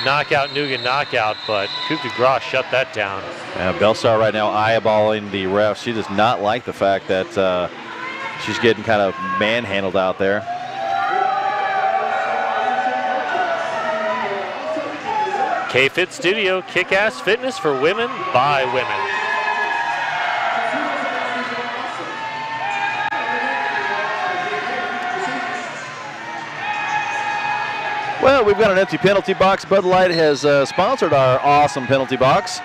knock out Nuga Knockout, but coup de grace shut that down. Bellstar right now eyeballing the refs. She does not like the fact that she's getting kind of manhandled out there. K-Fit Studio, kick-ass fitness for women by women. Well, we've got an empty penalty box. Bud Light has sponsored our awesome penalty box,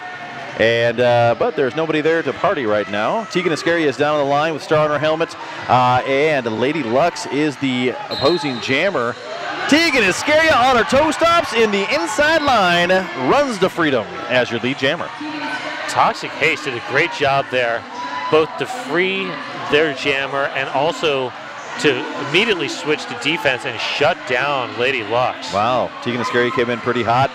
and but there's nobody there to party right now. Tegan Iscaria is down on the line with Star on her helmet, and Lady Lux is the opposing jammer. Tegan Iscaria on her toe stops in the inside line, runs to freedom as your lead jammer. Toxic Haste did a great job there, both to free their jammer and also to immediately switch to defense and shut down Lady Lux. Wow, Tegan Iscaria came in pretty hot,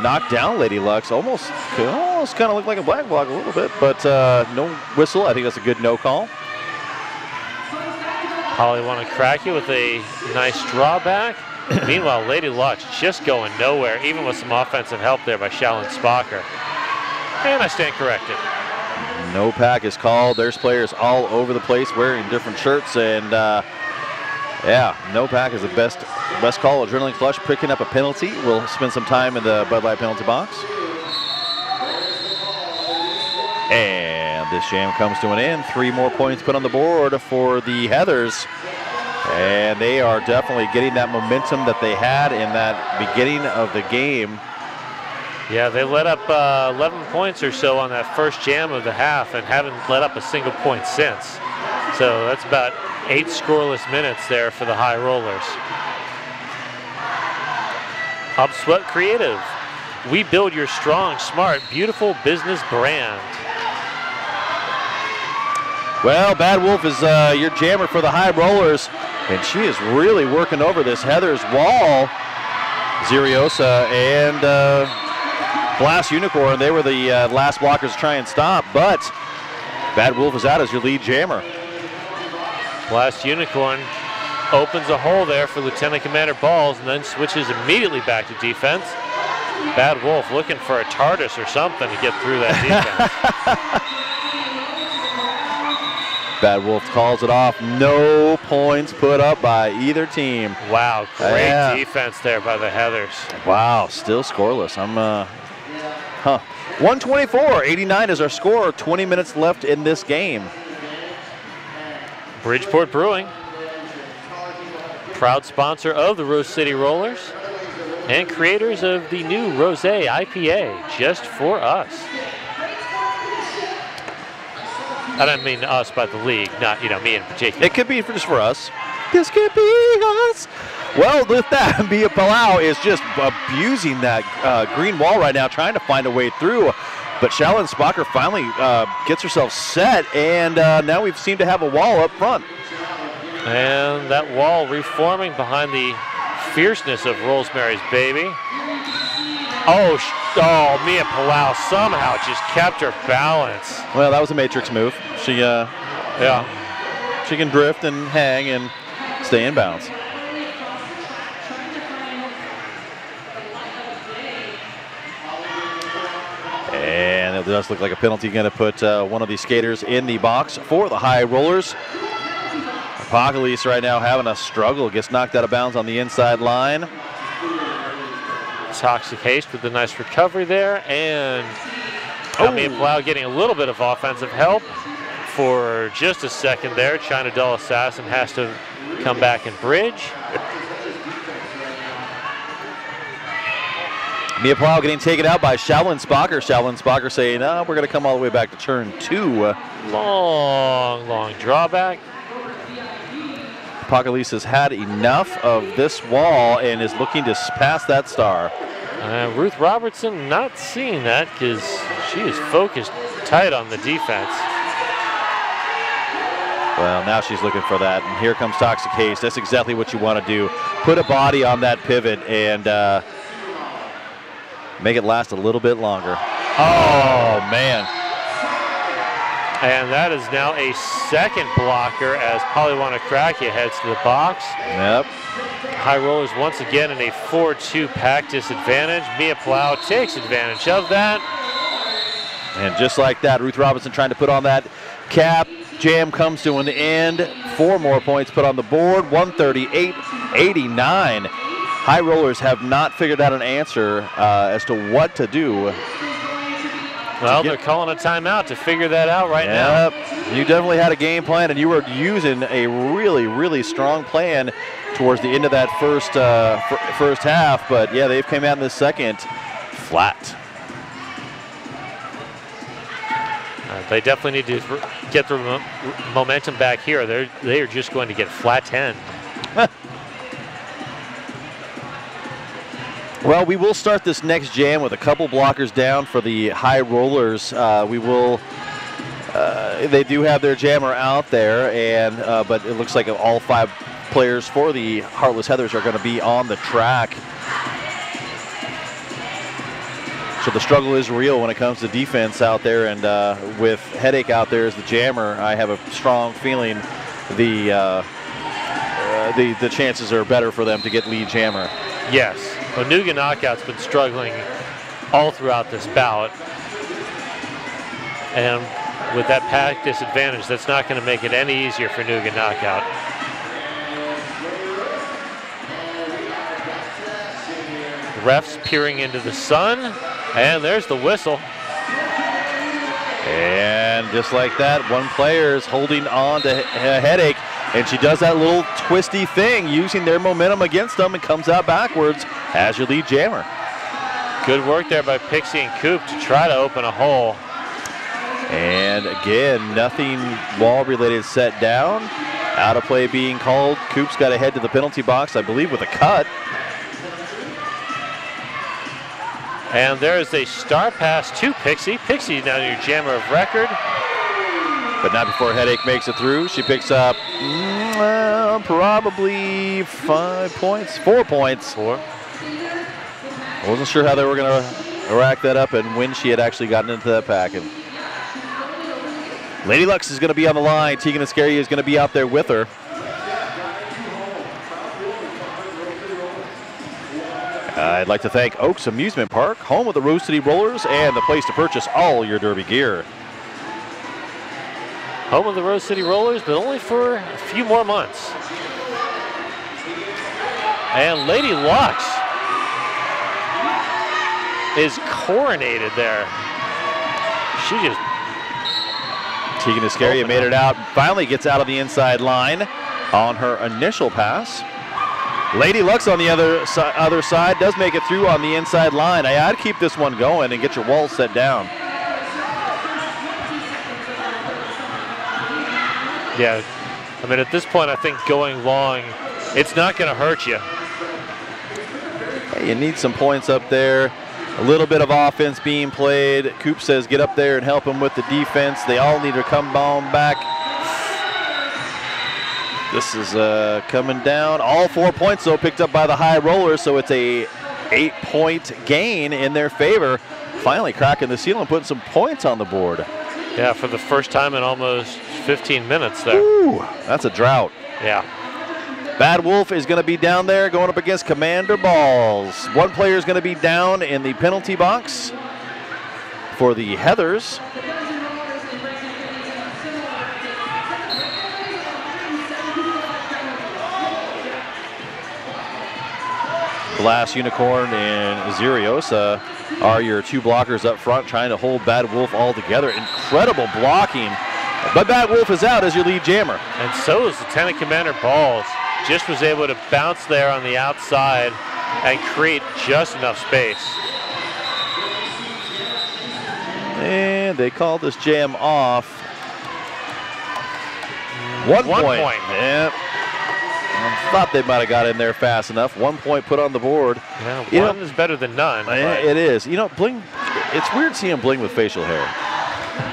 knocked down Lady Lux, almost kind of looked like a black block a little bit, but no whistle. I think that's a good no call. Probably want to crack you with a nice drawback. Meanwhile, Lady Lux just going nowhere, even with some offensive help there by Shaolin Spocker. And I stand corrected. No pack is called. There's players all over the place wearing different shirts, and yeah, no pack is the best call. Adrenaline Flush picking up a penalty. We'll spend some time in the Bud Light penalty box. And this jam comes to an end. 3 more points put on the board for the Heathers. And they are definitely getting that momentum that they had in that beginning of the game. Yeah, they let up 11 points or so on that first jam of the half and haven't let up a single point since. So that's about 8 scoreless minutes there for the High Rollers. Upswept Creative. We build your strong, smart, beautiful business brand. Well, Bad Wolf is your jammer for the High Rollers, and she is really working over this Heather's wall. Zeriosa and Blast Unicorn, they were the last blockers to try and stop, but Bad Wolf is out as your lead jammer. Blast Unicorn opens a hole there for Lieutenant Commander Balls and then switches immediately back to defense. Bad Wolf looking for a TARDIS or something to get through that defense. Bad Wolf calls it off. No points put up by either team. Wow, great defense there by the Heathers. Wow, still scoreless. 124-89 is our score. 20 minutes left in this game. Bridgeport Brewing, proud sponsor of the Rose City Rollers and creators of the new Rosé IPA, just for us. I don't mean us, but the league, not me in particular. It could be just for us. This could be us. Well, with that, Mia Palau is just abusing that green wall right now, trying to find a way through. But Shaolin Spocker finally gets herself set, and now we seem to have a wall up front. And that wall reforming behind the fierceness of Rosemary's Baby. Oh, Mia Palau somehow just kept her balance. Well, that was a Matrix move. She can drift and hang and stay in bounds. And it does look like a penalty going to put one of these skaters in the box for the High Rollers. Apocalypse right now having a struggle, gets knocked out of bounds on the inside line. Toxic Haste with a nice recovery there, and Mia Palau getting a little bit of offensive help for just a second there. China Doll Assassin has to come back and bridge. Mia Palau getting taken out by Shaolin Spocker. Shaolin Spocker saying, no, we're going to come all the way back to turn 2. Long drawback. Apocalypse has had enough of this wall and is looking to pass that star. Ruth Robertson not seeing that because she is focused tight on the defense. Well, now she's looking for that, and here comes Toxic Haste. That's exactly what you want to do. Put a body on that pivot and make it last a little bit longer. Oh, man. And that is now a second blocker as Poliwana-Krakia heads to the box. Yep. High Rollers once again in a 4-2 pack disadvantage. Mia Palau takes advantage of that. And just like that, Ruth Robinson trying to put on that cap. Jam comes to an end. 4 more points put on the board. 138-89. High Rollers have not figured out an answer as to what to do. Well, they're calling a timeout to figure that out right now. You definitely had a game plan, and you were using a really strong plan towards the end of that first half. But yeah, they've come out in the second flat. They definitely need to get the momentum back here. They are just going to get flat 10. Well, we will start this next jam with a couple blockers down for the High Rollers. They do have their jammer out there, and but it looks like all 5 players for the Heartless Heathers are going to be on the track. So the struggle is real when it comes to defense out there, and with Headache out there as the jammer, I have a strong feeling the chances are better for them to get lead jammer. Yes. Onuga Knockout's been struggling all throughout this bout. And with that pack disadvantage, that's not going to make it any easier for Nuga Knockout. Refs peering into the sun, and there's the whistle. And just like that, one player is holding on to a headache, and she does that little twisty thing, using their momentum against them, and comes out backwards as your lead jammer. Good work there by Pixie and Coop to try to open a hole. And again, nothing wall-related set down. Out of play being called. Coop's got to head to the penalty box, I believe, with a cut. And there is a star pass to Pixie. Pixie now your jammer of record. But not before Headache makes it through. She picks up probably 5 points, 4 points. Four. I wasn't sure how they were going to rack that up and when she had actually gotten into that pack. And Lady Lux is going to be on the line. Tegan Iscaria is going to be out there with her. I'd like to thank Oaks Amusement Park, home of the Rose City Rollers and the place to purchase all your Derby gear. Home of the Rose City Rollers, but only for a few more months. And Lady Lux is coronated there. She just... Tegan Iscaria made it out, finally gets out of the inside line on her initial pass. Lady Lux on the other side does make it through on the inside line. I'd keep this one going and get your wall set down. Yeah, I mean, at this point, I think going long, it's not going to hurt you. Hey, you need some points up there. A little bit of offense being played. Coop says get up there and help him with the defense. They all need to come on back. This is coming down. All 4 points, though, picked up by the High Rollers, so it's a 8-point gain in their favor. Finally cracking the seal and putting some points on the board. Yeah, for the first time in almost 15 minutes there. Ooh, that's a drought. Yeah. Bad Wolf is going to be down there going up against Commander Balls. One player is going to be down in the penalty box for the Heathers. Glass Unicorn and Zeriosa are your two blockers up front trying to hold Bad Wolf all together. Incredible blocking, but Bad Wolf is out as your lead jammer. And so is Lieutenant Commander Balls. Just was able to bounce there on the outside and create just enough space. And they called this jam off. 1 point. Yeah. Yep. I thought they might have got in there fast enough. 1 point put on the board. Yeah, one is better than none. It is. You know, Bling, it's weird seeing Bling with facial hair.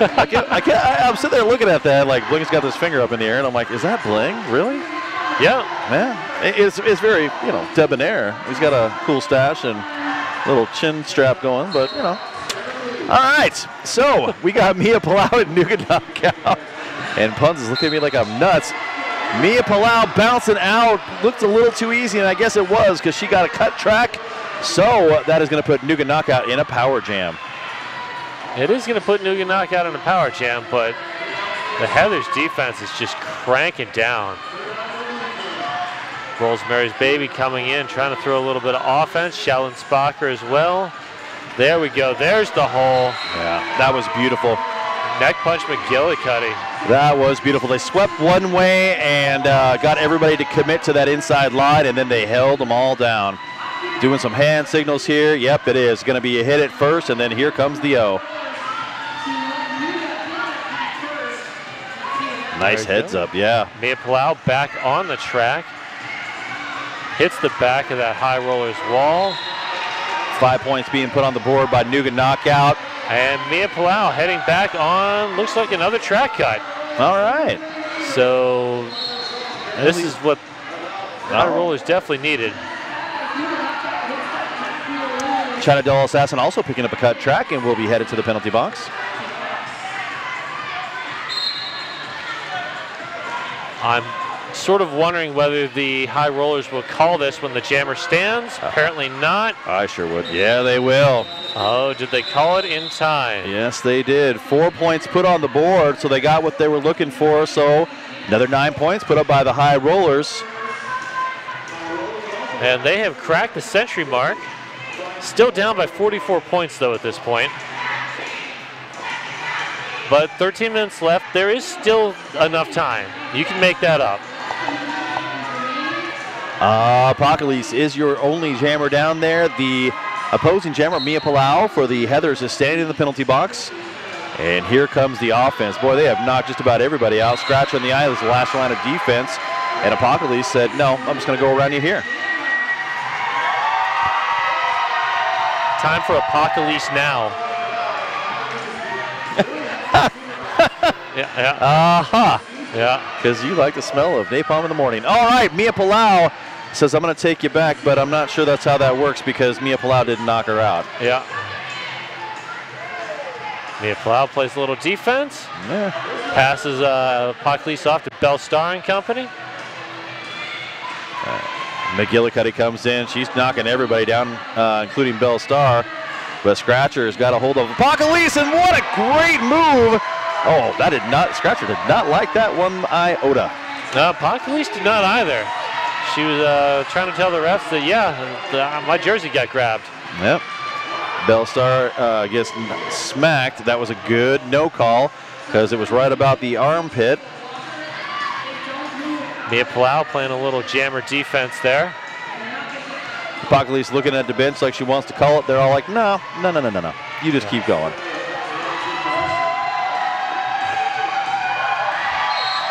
I'm sitting there looking at that, like Bling's got this finger up in the air, and I'm like, is that Bling? Really? Yeah. Yeah. It's very, debonair. He's got a cool stash and little chin strap going, but, All right, so we got Mia Palau and Nuga Knockout. And Puns is looking at me like I'm nuts. Mia Palau bouncing out. Looked a little too easy, and I guess it was because she got a cut track. So that is going to put Nuga Knockout in a power jam. It is going to put Nuga Knockout in a power jam, but the Heathers defense is just cranking down. Rosemary's Baby coming in, trying to throw a little bit of offense. Shallon Spocker as well. There we go. There's the hole. Yeah, that was beautiful. Neck punch McGillicuddy. That was beautiful. They swept one way and got everybody to commit to that inside line, and then they held them all down. Doing some hand signals here. Yep, it is. Going to be a hit at first, and then here comes the O. Nice heads up, yeah. Mia Palau back on the track. Hits the back of that High Rollers wall. 5 points being put on the board by Nuga Knockout. And Mia Palau heading back on, looks like another track cut. All right. So this is what High Rollers definitely needed. China Del Assassin also picking up a cut track and will be headed to the penalty box. Sort of wondering whether the high rollers will call this when the jammer stands. Apparently not. I sure would. Yeah, they will. Oh, did they call it in time? Yes, they did. 4 points put on the board, so they got what they were looking for. So another 9 points put up by the high rollers. And they have cracked the century mark. Still down by 44 points, though, at this point. But 13 minutes left. There is still enough time. You can make that up. Apocalypse is your only jammer down there. The opposing jammer, Mia Palau, for the Heathers is standing in the penalty box. And here comes the offense. Boy, they have knocked just about everybody out. Scratch on the eye was the last line of defense. And Apocalypse said, no, I'm just going to go around you here. Time for Apocalypse now. Yeah. Yeah. Because you like the smell of napalm in the morning. All right, Mia Palau says, I'm going to take you back, but I'm not sure that's how that works because Mia Palau didn't knock her out. Yeah. Mia Palau plays a little defense. Yeah. Passes Apocalypse off to Bell Star and company. McGillicuddy comes in. She's knocking everybody down, including Bell Star. But Scratcher's got a hold of Apocalypse, and what a great move. Oh, Scratcher did not like that one iota. No, Apocalypse did not either. She was trying to tell the refs that, yeah, my jersey got grabbed. Yep. Bell Star gets smacked. That was a good no call because it was right about the armpit. Mia Palau playing a little jammer defense there. Apocalypse looking at the bench like she wants to call it. They're all like, no. You just keep going.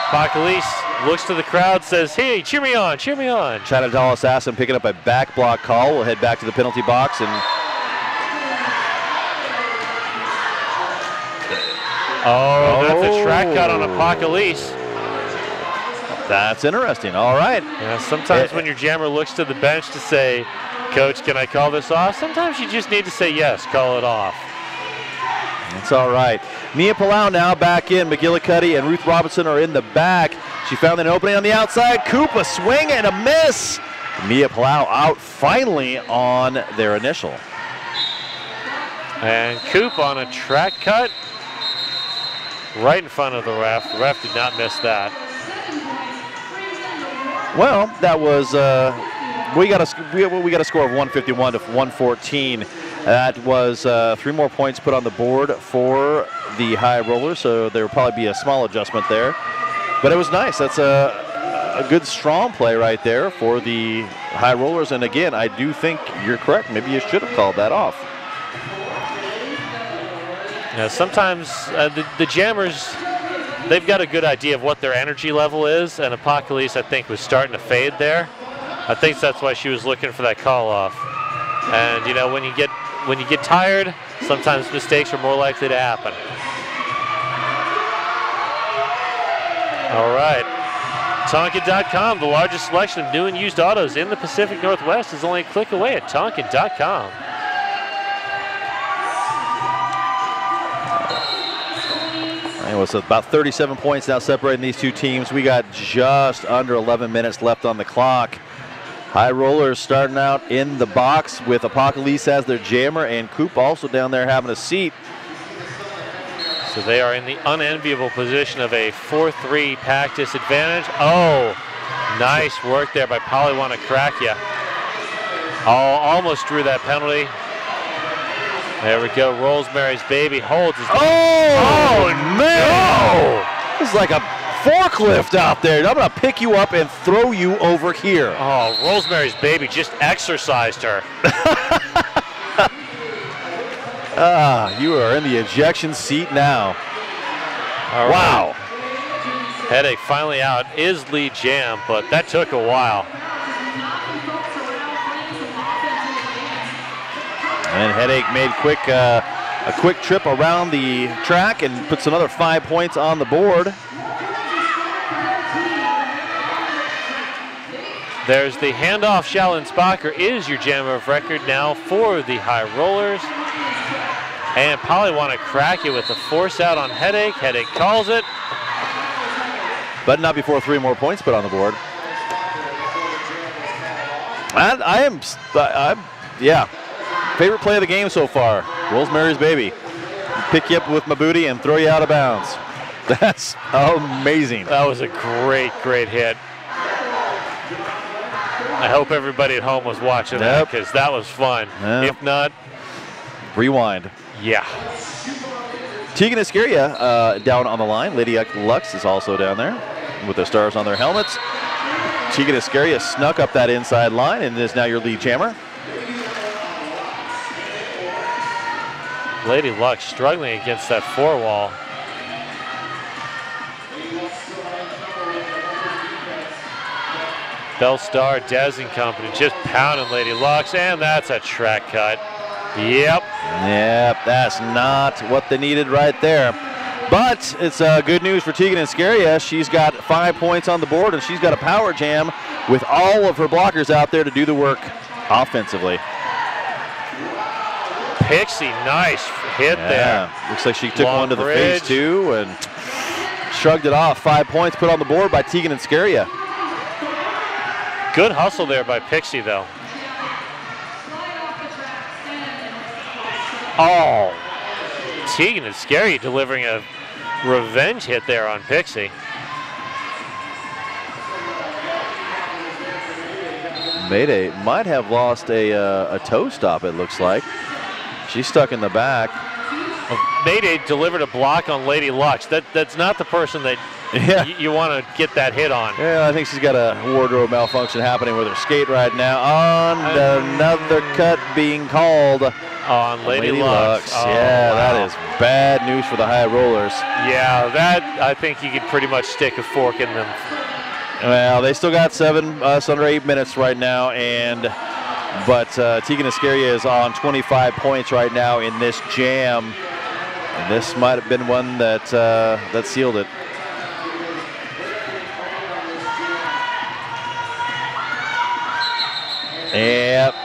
Apocalypse looks to the crowd, says, hey, cheer me on, cheer me on. China Dallas Assam picking up a back block call. We'll head back to the penalty box. And that's a track cut on Apocalypse. That's interesting. All right. Yeah, sometimes when your jammer looks to the bench to say, Coach, can I call this off? Sometimes you just need to say yes, call it off. That's all right. Mia Palau now back in. McGillicuddy and Ruth Robinson are in the back. She found an opening on the outside. Coop, a swing and a miss. Mia Palau out finally on their initial. And Coop on a track cut right in front of the ref. The ref did not miss that. Well, that was we got a score of 151 to 114. That was 3 more points put on the board for the high rollers, so there will probably be a small adjustment there. But it was nice. That's a good strong play right there for the high rollers. And again, I do think you're correct. Maybe you should have called that off. Yeah, sometimes the jammers, they've got a good idea of what their energy level is, and Apocalypse, I think, was starting to fade there. I think that's why she was looking for that call off. And you know, when you get tired, sometimes mistakes are more likely to happen. All right. Tonkin.com, the largest selection of new and used autos in the Pacific Northwest, is only a click away at Tonkin.com. It was about 37 points now separating these two teams. We got just under 11 minutes left on the clock. High rollers starting out in the box with Apocalypse as their jammer, and Coop also down there having a seat. So they are in the unenviable position of a 4-3 pack disadvantage. Oh, nice work there by Polywanakrakia. Oh, almost drew that penalty. There we go. Rosemary's Baby holds his. Oh no! It's like a forklift out there. I'm going to pick you up and throw you over here. Oh, Rosemary's Baby just exercised her. You are in the ejection seat now. All wow. Right. Headache finally out. Is lead jam, but that took a while. And Headache made a quick trip around the track and puts another 5 points on the board. There's the handoff. Shallon Spocker is your jammer of record now for the high rollers. And Polywanakrakia with a force out on Headache. Headache calls it. but not before 3 more points put on the board. Yeah, favorite play of the game so far. Rosemary's Baby. Pick you up with my booty and throw you out of bounds. That's amazing. That was a great, great hit. I hope everybody at home was watching that because that was fun. Yep. If not, rewind. Yeah. Tegan Iscaria down on the line. Lady Lux is also down there with the stars on their helmets. Tegan Iscaria snuck up that inside line and is now your lead jammer. Lady Luck struggling against that 4-wall. Bell Star, Dez and company just pounding Lady Lux, and that's a track cut. Yep. Yep, that's not what they needed right there. But it's good news for Tegan Iscaria. She's got 5 points on the board, and she's got a power jam with all of her blockers out there to do the work offensively. Pixie, nice hit there. Looks like she took Long one to the bridge. face too and shrugged it off. 5 points put on the board by Tegan Iscaria. Good hustle there by Pixie, though. Oh, Tegan Iscaria delivering a revenge hit there on Pixie. Mayday might have lost a toe stop, it looks like. She's stuck in the back. Mayday delivered a block on Lady Lux. That's not the person that you want to get that hit on. Yeah, I think she's got a wardrobe malfunction happening with her skate right now. Another cut being called on Lady Lux. Oh, yeah, wow. That is bad news for the high rollers. Yeah, that I think you could pretty much stick a fork in them. Well, they still got under 8 minutes right now, but Tegan Iscaria is on 25 points right now in this jam. And this might have been one that sealed it. Yep.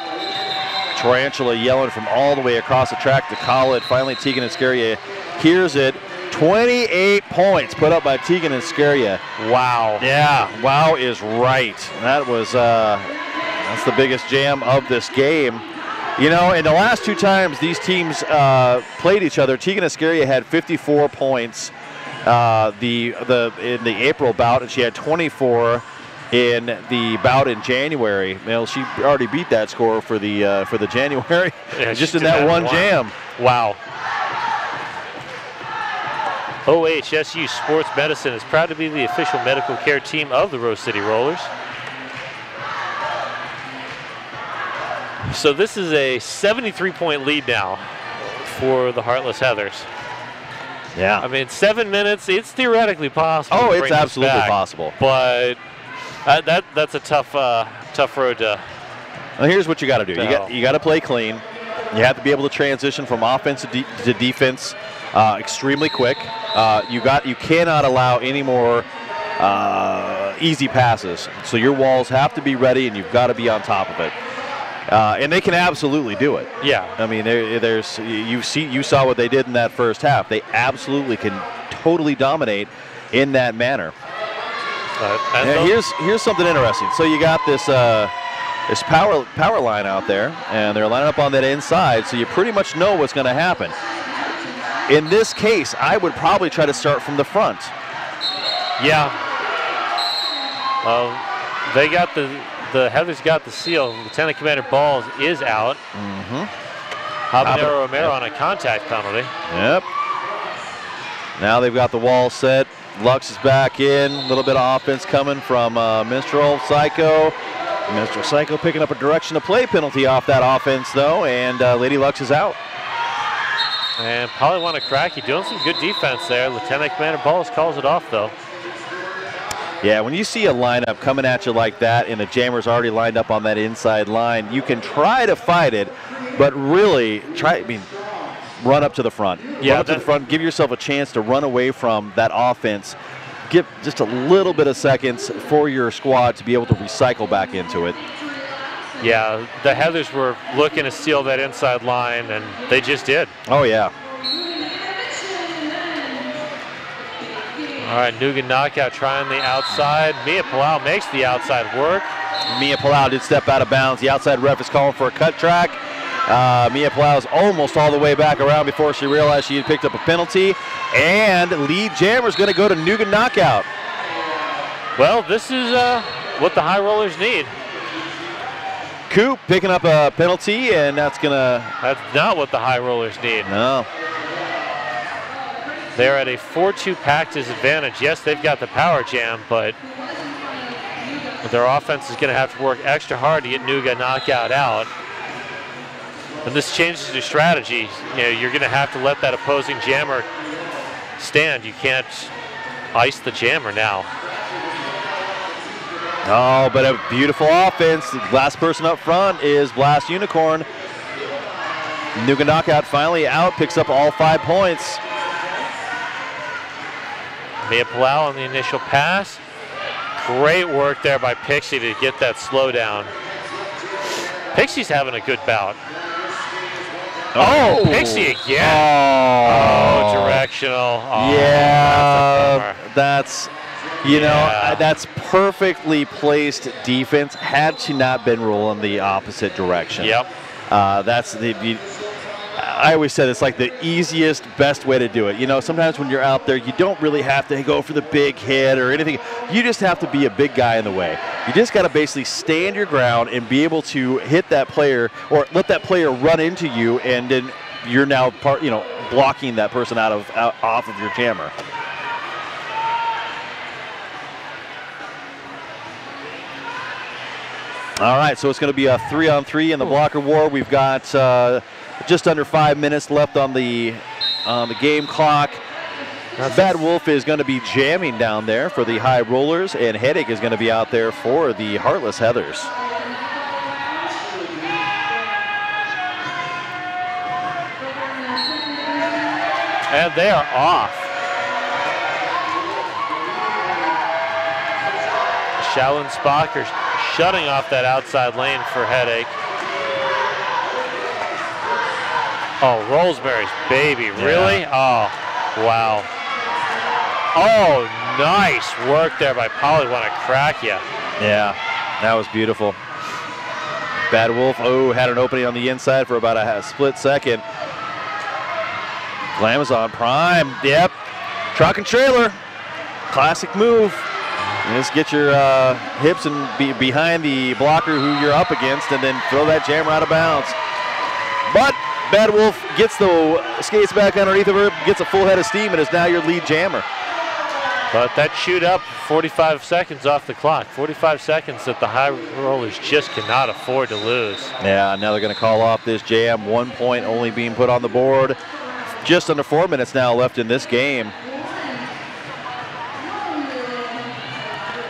Tarantula yelling from all the way across the track to call it. Finally, Tegan Iscaria hears it. 28 points put up by Tegan Iscaria. Wow. Yeah, wow is right. That was that's the biggest jam of this game. You know, in the last 2 times these teams played each other, Tegan Iscaria had 54 points in the April bout, and she had 24 in the bout in January. Well, she already beat that score for the January, just in that one jam. Wow. OHSU Sports Medicine is proud to be the official medical care team of the Rose City Rollers. So this is a 73-point lead now for the Heartless Heathers. Yeah. I mean, 7 minutes, it's theoretically possible. Oh, it's absolutely possible. But that's a tough road to. Well, here's what you got to do. You got to play clean. You have to be able to transition from offense to defense extremely quick. You cannot allow any more easy passes. So your walls have to be ready, and you've got to be on top of it. And they can absolutely do it. Yeah. I mean, you saw what they did in that first half. They absolutely can totally dominate in that manner. Here's something interesting. So you got this power line out there, and they're lining up on that inside. So you pretty much know what's going to happen. In this case, I would probably try to start from the front. Yeah. The Heathers got the seal. Lieutenant Commander Balls is out. Habanero Romero on a contact penalty. Yep. Now they've got the wall set. Lux is back in. A little bit of offense coming from Minstrel Psycho. Minstrel Psycho picking up a direction to play penalty off that offense, though, and Lady Lux is out. And probably want to crack. You're doing some good defense there. Lieutenant Commander Balls calls it off, though. Yeah, when you see a lineup coming at you like that and the jammer's already lined up on that inside line, you can try to fight it, but really run up to the front. Yeah, run up to the front, give yourself a chance to run away from that offense. Give just a little bit of seconds for your squad to be able to recycle back into it. Yeah, the Heathers were looking to steal that inside line, and they just did. Oh, yeah. All right, Nuga knockout trying the outside. Mia Palau makes the outside work. Mia Palau did step out of bounds. The outside ref is calling for a cut track. Mia Palau is almost all the way back around before she realized she had picked up a penalty. And lead jammer's going to go to Nuga knockout. Well, this is what the high rollers need. Coop picking up a penalty, and that's not what the high rollers need. No. They're at a 4-2 pack disadvantage. Yes, they've got the power jam, but their offense is going to have to work extra hard to get Nuga knockout out. And this changes your strategy. You know, you're going to have to let that opposing jammer stand. You can't ice the jammer now. Oh, but a beautiful offense. The last person up front is Blast Unicorn. Nuga knockout finally out, picks up all 5 points. Mia Palau on the initial pass. Great work there by Pixie to get that slowdown. Pixie's having a good bout. Oh, Pixie again. Oh, directional. Oh, yeah, that's that's perfectly placed defense had she not been rolling the opposite direction. Yep. I always said it's like the easiest, best way to do it. You know, sometimes when you're out there, you don't really have to go for the big hit or anything. You just have to be a big guy in the way. You just got to basically stand your ground and be able to hit that player or let that player run into you, and then you're now blocking that person off of your jammer. All right, so it's going to be a 3-on-3 in the blocker war. We've got just under 5 minutes left on the game clock. Bad Wolf is going to be jamming down there for the high rollers, and Headache is going to be out there for the Heartless Heathers. And they are off. Shaolin Spocker shutting off that outside lane for Headache. Oh, Roseberry's baby, really? Yeah. Oh, wow. Oh, nice work there by Polly. Want to crack you. Yeah, that was beautiful. Bad Wolf, had an opening on the inside for about a split second. Glamazon Prime, yep. Truck and trailer, classic move. Just get your hips and be behind the blocker who you're up against, and then throw that jammer out of bounds. But Bad Wolf gets the skates back underneath of her, gets a full head of steam, and is now your lead jammer. But that chewed up 45 seconds off the clock. 45 seconds that the high rollers just cannot afford to lose. Yeah, now they're going to call off this jam. 1 point only being put on the board. Just under 4 minutes now left in this game.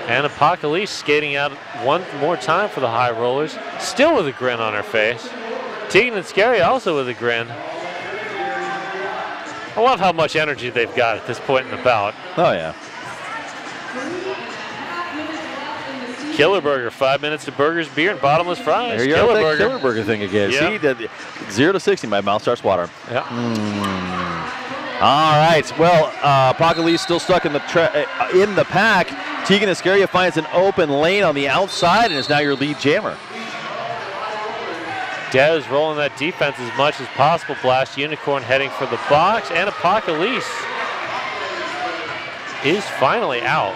And Apocalypse skating out one more time for the high rollers, still with a grin on her face. Tegan and Scary also with a grin. I love how much energy they've got at this point in the bout. Oh, yeah. Killer Burger, 5 minutes to burgers, beer, and bottomless fries. There you are, that Killer Burger thing again. Yep. See, 0 to 60, my mouth starts watering. Yeah. All right. Well, Apocalypse still stuck in the pack. Tegan Iscaria finds an open lane on the outside and is now your lead jammer. Dez rolling that defense as much as possible. Blast Unicorn heading for the box, and Apocalypse is finally out.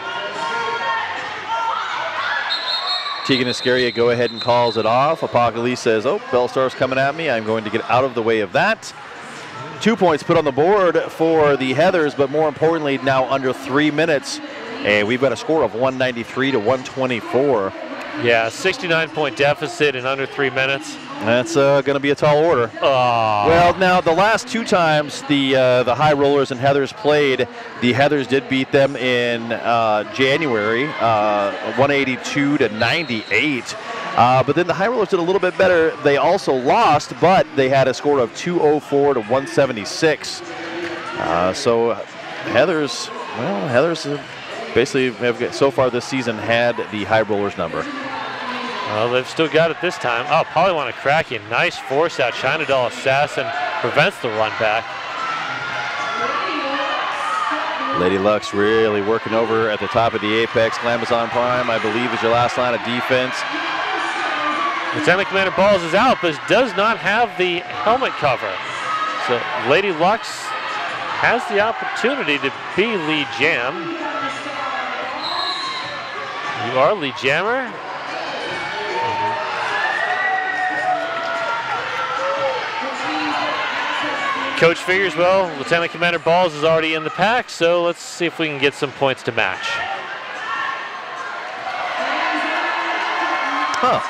Tegan Iscaria go ahead and calls it off. Apocalypse says, Bellstar's coming at me. I'm going to get out of the way of that. 2 points put on the board for the Heathers, but more importantly, now under 3 minutes. And we've got a score of 193 to 124. Yeah, 69-point deficit in under 3 minutes. That's going to be a tall order. Oh. Well, now the last 2 times the High Rollers and Heathers played, the Heathers did beat them in January, 182 to 98. But then the High Rollers did a little bit better. They also lost, but they had a score of 204 to 176. So Heathers basically have so far this season had the High Rollers number. Well, they've still got it this time. Oh, probably want to crack you. Nice force out. China Doll Assassin prevents the run back. Lady Luck's really working over at the top of the apex. Glamazon Prime, I believe, is your last line of defense. Lieutenant Commander Balls is out, but does not have the helmet cover. So Lady Lux has the opportunity to be lead jam. You are lead jammer. Coach figures, well, Lieutenant Commander Balls is already in the pack, so let's see if we can get some points to match. Huh.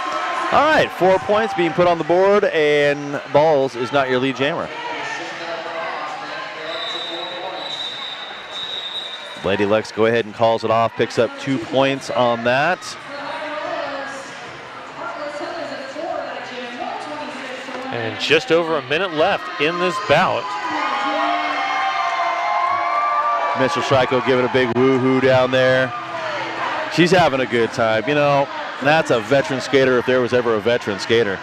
All right, 4 points being put on the board, and Balls is not your lead jammer. Lady Lex go ahead and calls it off, picks up 2 points on that. And just over a minute left in this bout. Mr. Shriko giving a big woohoo down there. She's having a good time. You know, that's a veteran skater if there was ever a veteran skater.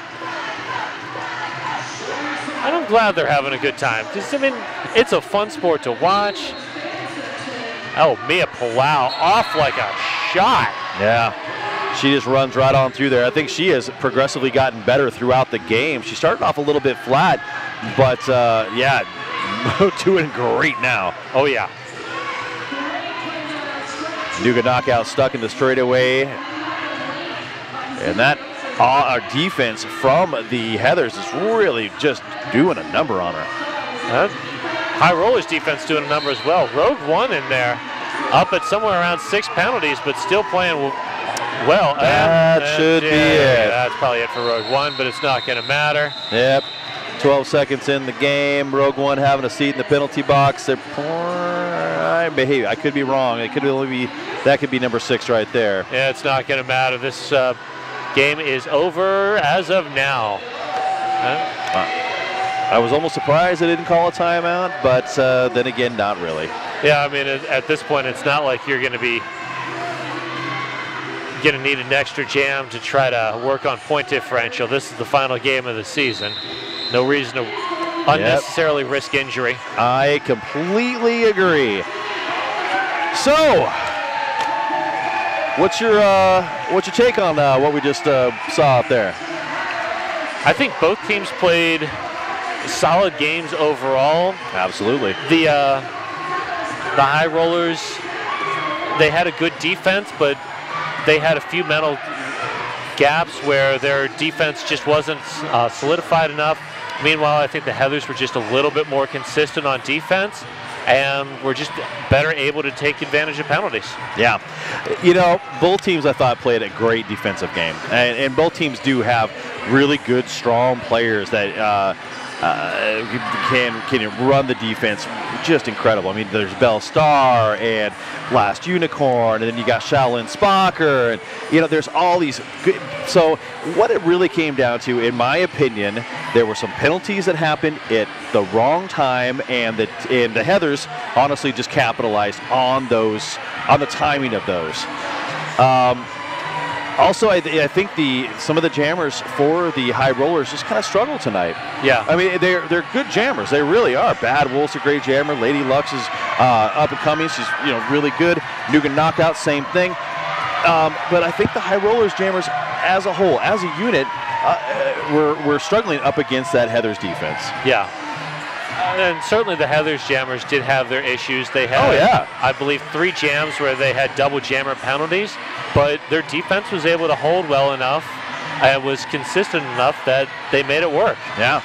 And I'm glad they're having a good time. Just, I mean, it's a fun sport to watch. Oh, Mia Palau off like a shot. Yeah. She just runs right on through there. I think she has progressively gotten better throughout the game. She started off a little bit flat, but yeah, doing great now. Oh, yeah. Nuga knockout stuck in the straightaway. And that our defense from the Heathers is really just doing a number on her. High Rollers defense doing a number as well. Rogue One in there, up at somewhere around 6 penalties, but still playing well. That should be it. That's probably it for Rogue One, but it's not going to matter. Yep. 12 seconds in the game. Rogue One having a seat in the penalty box. I could be wrong. It could only be, that could be number 6 right there. Yeah, it's not going to matter. This game is over as of now. I was almost surprised they didn't call a timeout, but then again, not really. Yeah, I mean, at this point, it's not like you're going to be need an extra jam to try to work on point differential. This is the final game of the season. No reason to unnecessarily risk injury. I completely agree. So, what's your take on what we just saw up there? I think both teams played solid games overall. Absolutely. The High Rollers, they had a good defense, but they had a few mental gaps where their defense just wasn't solidified enough. Meanwhile, I think the Heathers were just a little bit more consistent on defense and were just better able to take advantage of penalties. Yeah. You know, both teams, I thought, played a great defensive game. And both teams do have really good, strong players that can run the defense just incredible. I mean, there's Belle Star and Last Unicorn, and then you got Shaolin Spocker, and you know, there's all these good. So what it really came down to, in my opinion, there were some penalties that happened at the wrong time, and the Heathers honestly just capitalized on those, on the timing of those. Also, I think some of the jammers for the High Rollers just kind of struggled tonight. Yeah. I mean, they're good jammers. They really are. Bad Wolf's a great jammer. Lady Lux is up and coming. She's really good. Nugan Knockout, same thing. But I think the High Rollers jammers as a whole, as a unit, were struggling up against that Heathers defense. Yeah. And certainly the Heathers jammers did have their issues. They had, I believe, 3 jams where they had double jammer penalties, but their defense was able to hold well enough and was consistent enough that they made it work. Yeah.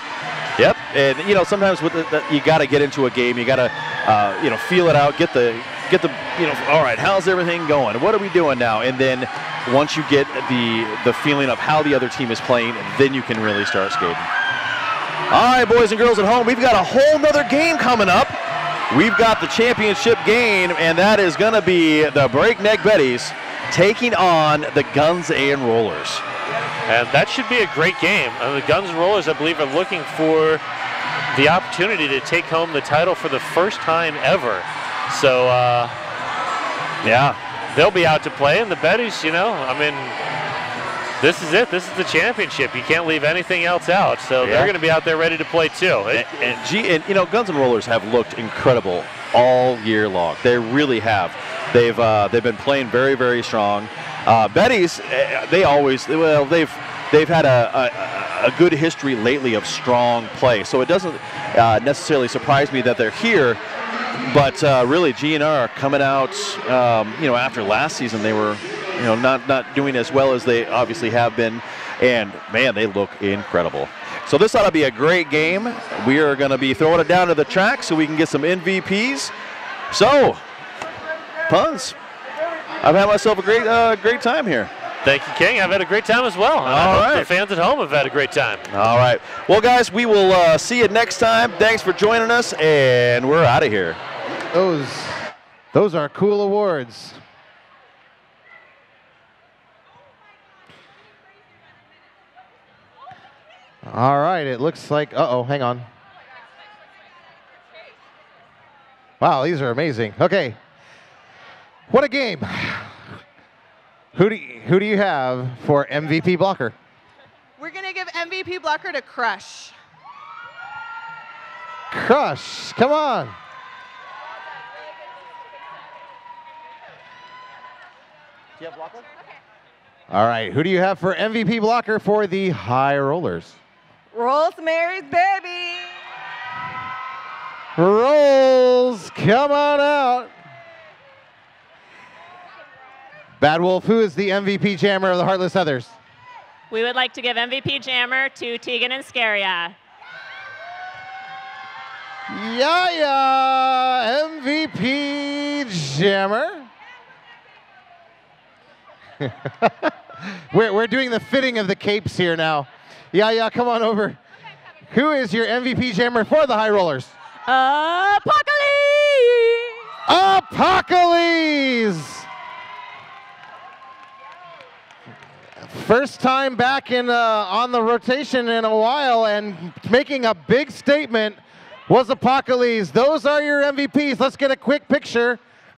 Yep. And sometimes with you got to get into a game. You got to feel it out. Get the all right, how's everything going? What are we doing now? And then once you get the feeling of how the other team is playing, then you can really start skating. All right, boys and girls at home, we've got a whole nother game coming up. We've got the championship game, and that is going to be the Breakneck Betties taking on the Guns and Rollers. And that should be a great game. The Guns and Rollers, I believe, are looking for the opportunity to take home the title for the first time ever. So, yeah, they'll be out to play, and the Betties, this is it. This is the championship. You can't leave anything else out. So they're going to be out there ready to play too. And Guns and Rollers have looked incredible all year long. They really have. They've been playing very, very strong. Betty's, they've had a good history lately of strong play, so it doesn't necessarily surprise me that they're here. But really, GNR coming out, after last season, they were, not doing as well as they obviously have been, and man, they look incredible. So this ought to be a great game. We are going to be throwing it down to the track so we can get some MVPs. So, Puns, I've had myself a great time here. Thank you, King. I've had a great time as well. And I hope the fans at home have had a great time. All right. Well, guys, we will see you next time. Thanks for joining us, and we're out of here. Those are cool awards. All right, it looks like, hang on. Wow, these are amazing. Okay, what a game. Who do you have for MVP blocker? We're going to give MVP blocker to Crush. Crush, come on. Do you have blocker? All right, who do you have for MVP blocker for the High Rollers? Rosemary's Baby. Rolls, come on out. Bad Wolf, who is the MVP jammer of the Heartless Others? We would like to give MVP jammer to Tegan and Scaria. Yeah, MVP jammer. We're doing the fitting of the capes here now. Yeah, come on over. Who is your MVP jammer for the High Rollers? Apocalypse! First time back on the rotation in a while, and making a big statement was Apocalypse. Those are your MVPs. Let's get a quick picture